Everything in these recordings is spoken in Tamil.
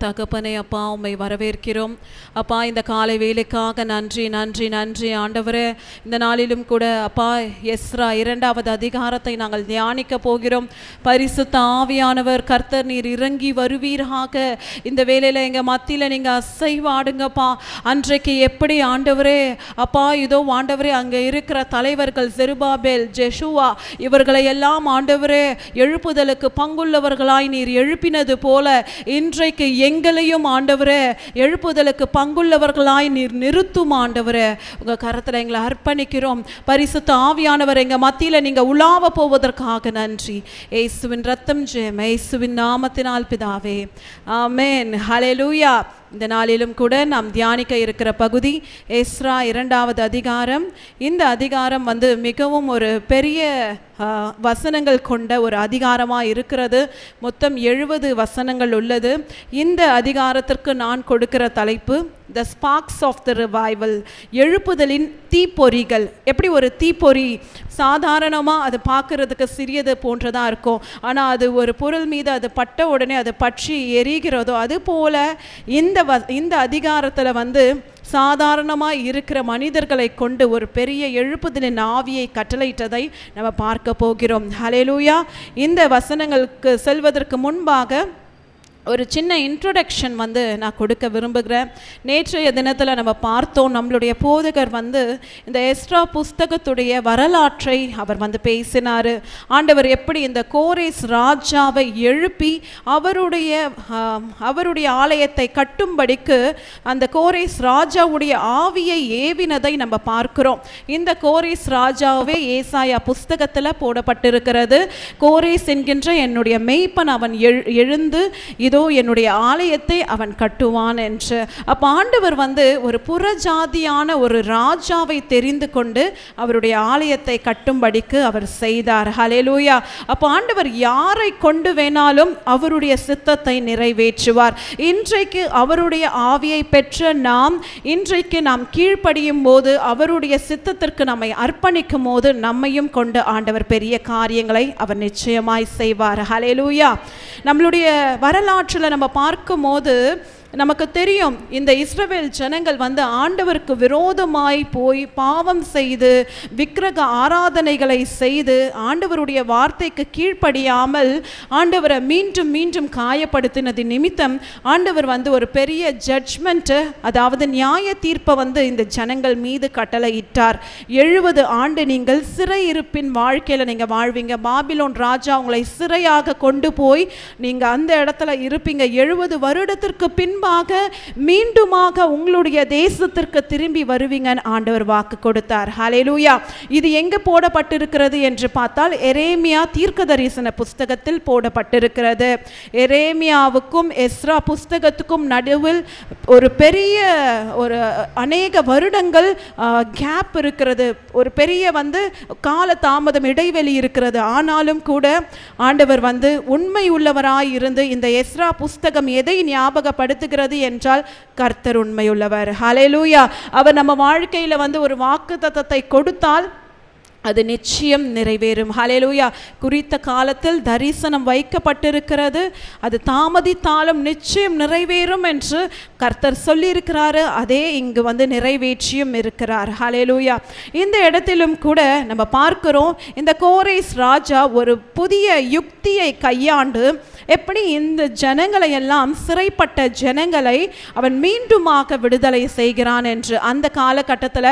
தகப்பனே அப்பா உம்மை வரவேற்கிறோம் அப்பா. இந்த காலை வேலைக்காக நன்றி நன்றி நன்றி ஆண்டவரே. இந்த நாளிலும் கூட அப்பா எஸ்ரா 2வது அதிகாரத்தை நாங்கள் தியானிக்க போகிறோம். பரிசுத்த ஆவியானவர் கர்த்தர் நீர் இறங்கி வருவீராக. இந்த வேலையில் எங்கள் மத்தியில் நீங்கள் அசைவாடுங்கப்பா. அன்றைக்கு எப்படி ஆண்டவரே அப்பா இதோ ஆண்டவரே அங்கே இருக்கிற தலைவர்கள் செருபாபேல் ஜெஷுவா இவர்களை எல்லாம் ஆண்டவரே எழுப்புதலுக்கு பங்குள்ளவர்களாய் நீர் எழுப்பினது போல இன்றைக்கு எங்களையும் ஆண்டவரே எழுப்புதலுக்கு பங்குள்ளவர்களாய் நீர் நிறுத்தும் ஆண்டவரே. உங்கள் கரத்தில் எங்களை அர்ப்பணிக்கிறோம். பரிசுத்த ஆவியானவர் எங்கள் மத்தியில் நீங்கள் உலாவ போவதற்காக நன்றி. இயேசுவின் ரத்தம் ஜெயம், இயேசுவின் நாமத்தினால் பிதாவே, ஆமென். ஹல்லேலூயா. இந்த நாளிலும் கூட நாம் தியானிக்க இருக்கிற பகுதி எஸ்ரா 2வது அதிகாரம். இந்த அதிகாரம் மிகவும் ஒரு பெரிய வசனங்கள் கொண்ட ஒரு அதிகாரமாக இருக்கிறது. மொத்தம் 70 வசனங்கள் உள்ளது. இந்த அதிகாரத்திற்கு நான் கொடுக்கிற தலைப்பு த ஸ்பார்க்ஸ் ஆஃப் த ரிவைவல், எழுப்புதலின் தீப்பொறிகள். எப்படி ஒரு தீப்பொறி சாதாரணமாக அது பார்க்குறதுக்கு சிறியது போன்றதாக இருக்கும், ஆனால் அது ஒரு பொருள் மீது அது பட்ட உடனே அது பற்றி எரிகிறதோ அதுபோல் இந்த அதிகாரத்தில் சாதாரணமாக இருக்கிற மனிதர்களை கொண்டு ஒரு பெரிய எழுப்புதலின் ஆவியை கட்டளையிட்டதை நம்ம பார்க்க போகிறோம். ஹல்லேலூயா. இந்த வசனங்களுக்கு செல்வதற்கு முன்பாக ஒரு சின்ன இன்ட்ரொடக்ஷன் நான் கொடுக்க விரும்புகிறேன். நேற்றைய தினத்தில் நம்ம பார்த்தோம், நம்மளுடைய போதகர் இந்த எஸ்ரா புஸ்தகத்துடைய வரலாற்றை அவர் பேசினார். ஆண்டவர் எப்படி இந்த கோரேஸ் ராஜாவை எழுப்பி அவருடைய ஆலயத்தை கட்டும்படிக்கு அந்த கோரேஸ் ராஜாவுடைய ஆவியை ஏவினதை நம்ம பார்க்கிறோம். இந்த கோரேஸ் ராஜாவே ஏசாயா புஸ்தகத்தில் போடப்பட்டிருக்கிறது. கோரேஸ் என்கின்ற என்னுடைய மெய்ப்பன் அவன் எழுந்து இதோ என்னுடைய ஆலயத்தை அவன் கட்டுவான் என்று. அப்போ ஆண்டவர் ஒரு புறஜாதியான ஒரு ராஜாவை தெரிந்து கொண்டு அவருடைய ஆலயத்தை கட்டும்படிக்கு அவர் செய்தார். ஹல்லேலூயா. அப்போ ஆண்டவர் யாரை கொண்டு வேணாலும் அவருடைய சித்தத்தை நிறைவேற்றுவார். இன்றைக்கு அவருடைய ஆவியை பெற்ற இன்றைக்கு நாம் கீழ்ப்படியும் போது அவருடைய சித்தத்திற்கு நம்மை அர்ப்பணிக்கும் போது நம்மையும் கொண்டு ஆண்டவர் பெரிய காரியங்களை அவர் நிச்சயமாய் செய்வார். ஹல்லேலூயா. நம்மளுடைய வரலாற்றில் நம்ம பார்க்கும் போது நமக்கு தெரியும், இந்த இஸ்ரவேல் ஜனங்கள் ஆண்டவருக்கு விரோதமாய் போய் பாவம் செய்து விக்கிரக ஆராதனைகளை செய்து ஆண்டவருடைய வார்த்தைக்கு கீழ்ப்படியாமல் ஆண்டவரை மீண்டும் மீண்டும் காயப்படுத்தினது நிமித்தம் ஆண்டவர் ஒரு பெரிய ஜட்ஜ்மெண்ட், அதாவது நியாய தீர்ப்பை இந்த ஜனங்கள் மீது கட்டளையிட்டார். 70 ஆண்டு நீங்கள் சிறையிருப்பின் வாழ்க்கையில் நீங்கள் வாழ்வீங்க. பாபிலோன் ராஜா உங்களை சிறையாக கொண்டு போய் நீங்கள் அந்த இடத்துல இருப்பீங்க. 70 வருடத்திற்கு பின் மீண்டுமாக உங்களுடைய தேசத்திற்கு திரும்பி வருவீங்கன்னு ஆண்டவர் வாக்கு கொடுத்தார். ஹல்லேலூயா. இது எங்க போடப்பட்டிருக்கிறது என்று பார்த்தால் எரேமியா தீர்க்கதரிசன புஸ்தகத்தில் போடப்பட்டிருக்கிறது. எரேமியாவுக்கும் எஸ்ரா புஸ்தகத்துக்கும் நடுவில் ஒரு பெரிய ஒரு அநேக வருடங்கள் கேப் இருக்கிறது. ஒரு பெரிய கால தாமதம் இடைவெளி இருக்கிறது. ஆனாலும் கூட ஆண்டவர் உண்மை உள்ளவராய் இருந்து இந்த எஸ்ரா புஸ்தகம் எதை ஞாபகப்படுத்து என்றால் கர்த்தர் உண்மையுள்ளவர். ஹல்லேலூயா. அவர் நம்ம வாழ்க்கையில் ஒரு வாக்குத்தத்தத்தை கொடுத்தால் அது நிச்சயம் நிறைவேறும். ஹல்லேலூயா. குறித்த காலத்தில் தரிசனம் வைக்கப்பட்டிருக்கிறது, அது தாமதித்தாலும் நிச்சயம் நிறைவேறும் என்று கர்த்தர் சொல்லியிருக்கிறாரு. அதே இங்கு நிறைவேற்றியும் இருக்கிறார். ஹல்லேலூயா. இந்த இடத்திலும் கூட நம்ம பார்க்கிறோம், இந்த கோரேஸ் ராஜா ஒரு புதிய யுக்தியை கையாண்டு எப்படி இந்த ஜனங்களை எல்லாம் சிறைப்பட்ட ஜனங்களை அவன் மீண்டுமாக விடுதலை செய்கிறான் என்று. அந்த காலகட்டத்தில்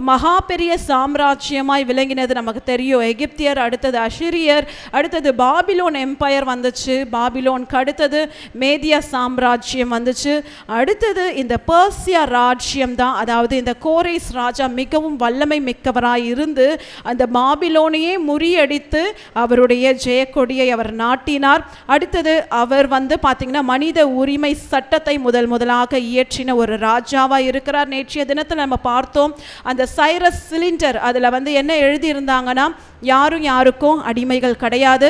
மகா பெரிய சாம்ராஜ்யமாய் விளங்கினது நமக்கு தெரியும். எகிப்தியர், அடுத்தது அஷிரியர், அடுத்தது பாபிலோன் எம்பையர் வந்துச்சு. பாபிலோனுக்கு அடுத்தது மேதியா சாம்ராஜ்யம் வந்துச்சு. அடுத்தது இந்த பெர்சியா ராஜ்யம் தான். அதாவது இந்த கோரேஸ் ராஜா மிகவும் வல்லமை மிக்கவராய் இருந்து அந்த பாபிலோனையே முறியடித்து அவருடைய ஜெயக்கொடியை அவர் நாட்டினார். அடுத்தது அவர் பார்த்தீங்கன்னா மனித உரிமை சட்டத்தை முதலாக இயற்றின ஒரு ராஜாவா இருக்கிறார். நேற்றைய தினத்தில் நம்ம பார்த்தோம், அந்த சைரஸ் சிலிண்டர் அதில் என்ன எழுதி எழுதியிருந்தாங்கன்னா யாரும் யாருக்கும் அடிமைகள் கிடையாது.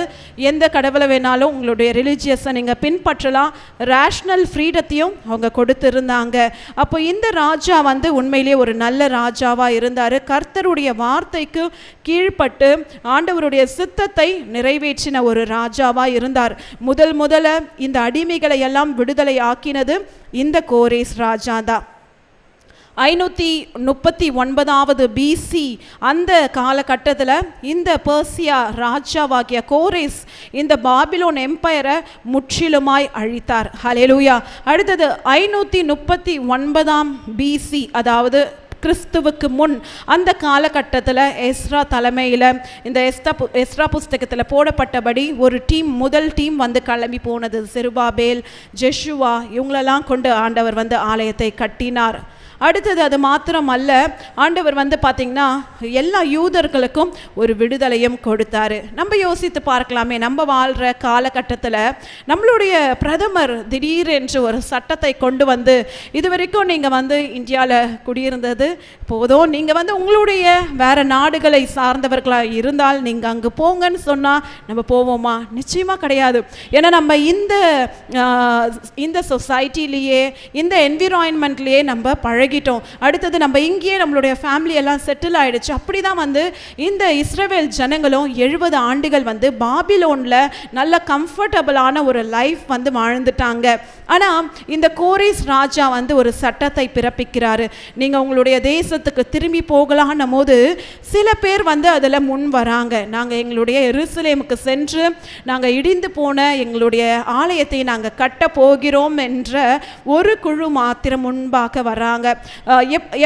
எந்த கடவுளை வேணாலும் உங்களுடைய ரிலிஜியஸை நீங்கள் பின்பற்றலாம். ரேஷ்னல் ஃப்ரீடத்தையும் அவங்க கொடுத்துருந்தாங்க. அப்போ இந்த ராஜா வந்து உண்மையிலேயே ஒரு நல்ல ராஜாவாக இருந்தார். கர்த்தருடைய வார்த்தைக்கு கீழ்ப்பட்டு ஆண்டவருடைய சித்தத்தை நிறைவேற்றின ஒரு ராஜாவாக இருந்தார். முதல்ல இந்த அடிமைகளை எல்லாம் விடுதலை ஆக்கினது இந்த கோரேஸ் ராஜா தான். 539 BC அந்த காலகட்டத்தில் இந்த பெர்சியா ராஜாவாகிய கோரேஸ் இந்த பாபிலோன் எம்பையரை முற்றிலுமாய் அழித்தார். ஹல்லேலூயா. அடுத்தது 539 BC, அதாவது கிறிஸ்துவுக்கு முன் அந்த காலகட்டத்தில் எஸ்ரா தலைமையில் இந்த எஸ்ரா புஸ்தகத்தில் போடப்பட்டபடி ஒரு முதல் டீம் வந்து கிளம்பி போனது. செருபாபேல், ஜெஷுவா இவங்களெல்லாம் கொண்டு ஆண்டவர் வந்து ஆலயத்தை கட்டினார். அடுத்தது அது மாத்திரம் அல்ல, ஆண்டவர் வந்து பார்த்திங்கன்னா எல்லா யூதர்களுக்கும் ஒரு விடுதலையும் கொடுத்தாரு. நம்ம யோசித்து பார்க்கலாமே, நம்ம வாழ்கிற காலகட்டத்தில் நம்மளுடைய பிரதமர் திடீரென்று ஒரு சட்டத்தை கொண்டு வந்து, இது வரைக்கும் நீங்கள் வந்து இந்தியாவில் குடியிருந்தது போதும், நீங்கள் வந்து உங்களுடைய வேறு நாடுகளை சார்ந்தவர்களாக இருந்தால் நீங்கள் அங்கே போங்கன்னு சொன்னால் நம்ம போவோமா? நிச்சயமாக கிடையாது. ஏன்னா நம்ம இந்த சொசைட்டிலேயே இந்த என்விரான்மெண்ட்லேயே நம்ம பழகிட்டோம். அடுத்தது நம்ம இங்கேயே நம்மளுடைய ஃபேமிலி எல்லாம் செட்டில் ஆயிடுச்சு. அப்படி தான் வந்து இந்த இஸ்ரவேல் ஜனங்களும் 70 ஆண்டுகள் வந்து பாபிலோனில் நல்ல கம்ஃபர்டபுளான ஒரு லைஃப் வந்து வாழ்ந்துட்டாங்க. ஆனால் இந்த கோரேஸ் ராஜா வந்து ஒரு சட்டத்தை பிறப்பிக்கிறாரு. நீங்கள் உங்களுடைய தேசத்துக்கு திரும்பி போகலான்னும் போது சில பேர் வந்து அதில் முன் வராங்க. நாங்கள் எங்களுடைய எருசலேமுக்கு சென்று நாங்கள் இடிந்து போன எங்களுடைய ஆலயத்தை நாங்கள் கட்ட போகிறோம் என்ற ஒரு குழு மாத்திரம் முன்பாக வராங்க.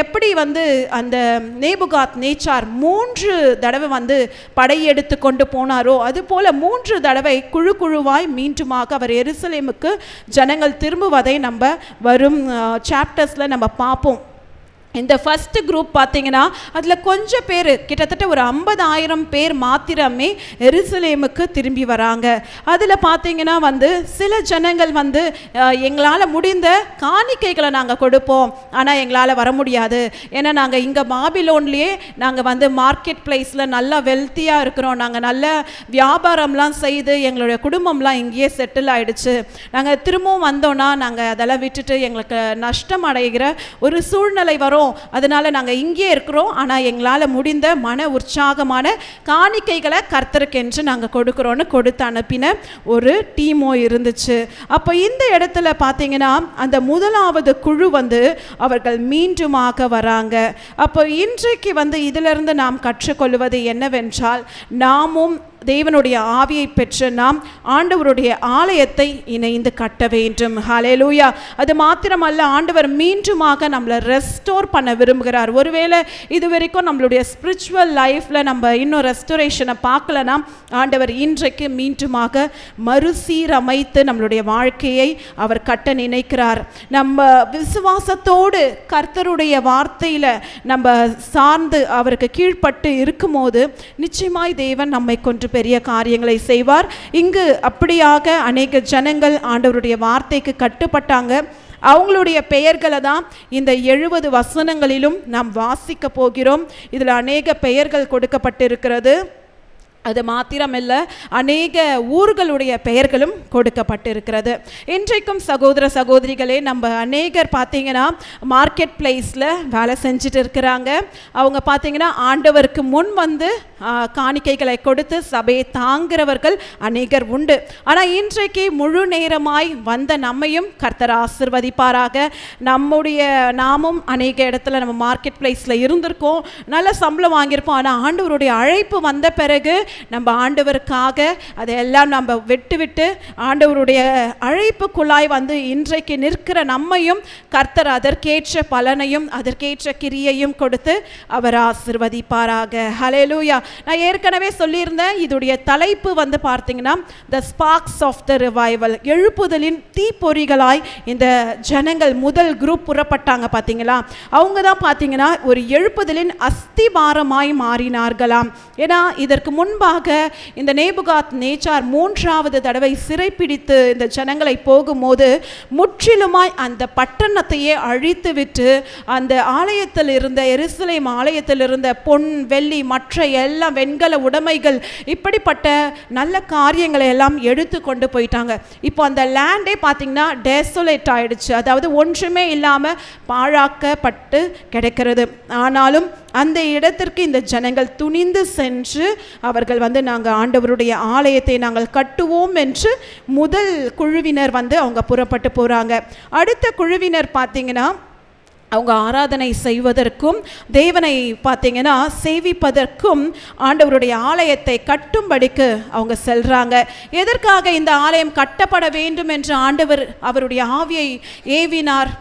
எப்படி வந்து அந்த நேபுகாத் நேச்சார் 3 தடவை வந்து படையெடுத்து கொண்டு போனாரோ அதுபோல 3 தடவை குழுவாய் மீண்டுமாக அவர் எருசலேமுக்கு ஜனங்கள் திரும்புவதை நம்ம வரும் சாப்டர்ஸில் நம்ம பார்ப்போம். இந்த ஃபர்ஸ்ட் குரூப் பார்த்தீங்கன்னா அதில் கொஞ்சம் பேர், கிட்டத்தட்ட ஒரு 50,000 பேர் மாத்திரமே எருசலேமுக்கு திரும்பி வராங்க. அதில் பார்த்தீங்கன்னா வந்து சில ஜனங்கள் வந்து எங்களால் முடிந்த காணிக்கைகளை நாங்கள் கொடுப்போம், ஆனால் எங்களால் வர முடியாது, ஏன்னா நாங்கள் இங்கே பாபிலோன்லேயே நாங்கள் வந்து மார்க்கெட் பிளேஸில் நல்லா வெல்த்தியாக இருக்கிறோம், நாங்கள் நல்ல வியாபாரம்லாம் செய்து எங்களுடைய குடும்பம்லாம் இங்கேயே செட்டில் ஆகிடுச்சு, நாங்கள் திரும்பவும் வந்தோன்னா நாங்கள் அதெல்லாம் விட்டுட்டு எங்களுக்கு நஷ்டம் அடைகிற ஒரு சூழ்நிலை வரும், அதனால நாங்கள் இங்கே இருக்கிறோம், ஆனால் எங்களால் முடிந்த மன உற்சாகமான காணிக்கைகளை கர்த்தருக்கென்று நாங்கள் கொடுக்குறோன்னு கொடுத்து அனுப்பின ஒரு டீமோ இருந்துச்சு. அப்போ இந்த இடத்துல பார்த்தீங்கன்னா அந்த முதலாவது குழு வந்து அவர்கள் மீண்டுமாக வராங்க. அப்போ இன்றைக்கு வந்து இதிலிருந்து நாம் கற்றுக்கொள்வது என்னவென்றால், நாமும் தேவனுடைய ஆவியை பெற்று நாம் ஆண்டவருடைய ஆலயத்தை இணைந்து கட்ட வேண்டும். ஹல்லேலூயா. அது மாத்திரமல்ல, ஆண்டவர் மீண்டுமாக நம்மளை ரெஸ்டோர் பண்ண விரும்புகிறார். ஒருவேளை இது வரைக்கும் நம்மளுடைய ஸ்பிரிச்சுவல் லைஃப்பில் நம்ம இன்னும் ரெஸ்டோரேஷனை பார்க்கலனா, ஆண்டவர் இன்றைக்கு மீண்டுமாக மறுசீரமைத்து நம்மளுடைய வாழ்க்கையை அவர் கட்ட நினைக்கிறார். நம்ம விசுவாசத்தோடு கர்த்தருடைய வார்த்தையில் நம்ம சார்ந்து அவருக்கு கீழ்ப்பட்டு இருக்கும்போது நிச்சயமாய் தேவன் நம்மை கொண்டு பெரிய காரியங்களை செய்வார். இங்கு அப்படியாக அநேக ஜனங்கள் ஆண்டவருடைய வார்த்தைக்கு கட்டுப்பட்டாங்க. அவங்களுடைய பெயர்களை தான் இந்த 70 வசனங்களிலும் நாம் வாசிக்க போகிறோம். இதில் அநேக பெயர்கள் கொடுக்கப்பட்டிருக்கிறது. அது மாத்திரமல்ல, அநேக ஊர்களுடைய பெயர்களும் கொடுக்கப்பட்டிருக்கிறது. இன்றைக்கும் சகோதர சகோதரிகளே, நம்ம அநேகர் பார்த்தீங்கன்னா மார்க்கெட் பிளேஸில் வேலை செஞ்சுட்டு இருக்கிறாங்க. அவங்க பார்த்தீங்கன்னா ஆண்டவருக்கு முன் வந்து காணிக்கைகளை கொடுத்து சபையை தாங்கிறவர்கள் அநேகர் உண்டு. ஆனால் இன்றைக்கு முழு நேரமாய் வந்த நம்மையும் கர்த்தர் ஆசீர்வதிப்பாராக. நாமும் அநேக இடத்துல நம்ம மார்க்கெட் பிளேஸில் இருந்திருக்கோம், நல்ல சம்பளம் வாங்கியிருப்போம். ஆனால் ஆண்டவருடைய அழைப்பு வந்த பிறகு நம்ம ஆண்டவருக்காக அதையெல்லாம் நம்ம விட்டு ஆண்டவருடைய அழைப்புக்குள்ளாய் வந்து இன்றைக்கு நிற்கிற நம்மையும் கர்த்தர் அதற்கேற்ற பலனையும் அதற்கேற்ற கிரியையும் கொடுத்து அவர் ஆசீர்வதிப்பாராக. ஹல்லேலூயா. நான் ஏற்கனவே சொல்லியிருந்தேன், இதோடைய தலைப்பு வந்து பார்த்தீங்கன்னா த ஸ்பார்க்ஸ் ஆஃப் த ரிவைவல், எழுப்புதலின் தீப்பொறிகளாய் இந்த ஜனங்கள் முதல் குரூப் புறப்பட்டாங்க பார்த்தீங்களா. அவங்க தான் பார்த்தீங்கன்னா ஒரு எழுப்புதலின் அஸ்திபாரமாய் மாறினார்களாம். ஏன்னா இதற்கு முன்பு முன்பாக இந்த நேபுகாத் நேச்சார் 3வது தடவை சிறைப்பிடித்து இந்த ஜனங்களை போகும்போது முற்றிலுமாய் அந்த பட்டணத்தையே அழித்து விட்டு அந்த ஆலயத்தில் இருந்த எருசலேம் ஆலயத்தில் இருந்த பொன் வெள்ளி மற்ற எல்லாம் வெண்கல உடைமைகள் இப்படிப்பட்ட நல்ல காரியங்களை எல்லாம் எடுத்து கொண்டு போயிட்டாங்க. இப்போ அந்த லேண்டே பார்த்தீங்கன்னா டெசோலேட் ஆயிடுச்சு, அதாவது ஒன்றுமே இல்லாமல் பாழாக்கப்பட்டு கிடைக்கிறது. ஆனாலும் அந்த இடத்திற்கு இந்த ஜனங்கள் துணிந்து சென்று அவர்கள் நாங்கள் ஆண்டவருடைய ஆலயத்தை நாங்கள் கட்டுவோம் என்று முதல் குழுவினர் அவங்க புறப்பட்டு போகிறாங்க. அடுத்த குழுவினர் பார்த்தீங்கன்னா அவங்க ஆராதனை செய்வதற்கும் தேவனை பார்த்தீங்கன்னா சேவிப்பதற்கும் ஆண்டவருடைய ஆலயத்தை கட்டும்படிக்கு அவங்க செல்றாங்க. எதற்காக இந்த ஆலயம் கட்டப்பட வேண்டும் என்று ஆண்டவர் அவருடைய ஆவியை ஏவினார்?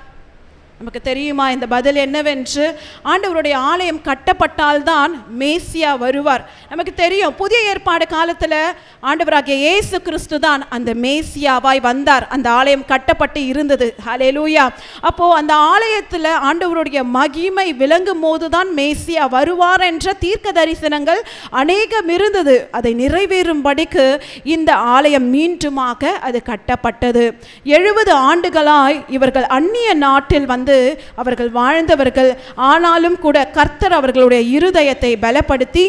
நமக்கு தெரியுமா இந்த பதில் என்னவென்று? ஆண்டவருடைய ஆலயம் கட்டப்பட்டால்தான் மேசியா வருவார். நமக்கு தெரியும், புதிய ஏற்பாடு காலத்தில் ஆண்டவராகிய இயேசு கிறிஸ்து தான் அந்த மேசியாவாய் வந்தார். அந்த ஆலயம் கட்டப்பட்டு இருந்தது. ஹல்லேலூயா. அப்போ அந்த ஆலயத்தில் ஆண்டவருடைய மகிமை விளங்கும் போதுதான் மேசியா வருவார் என்ற தீர்க்க தரிசனங்கள் அநேகம் இருந்தது. அதை நிறைவேறும்படிக்கு இந்த ஆலயம் மீண்டுமாக அது கட்டப்பட்டது. 70 ஆண்டுகளாய் இவர்கள் அந்நிய நாட்டில் அவர்கள் வாழ்ந்தவர்கள். ஆனாலும் கூட கர்த்தர் அவர்களுடைய இருதயத்தை பலப்படுத்தி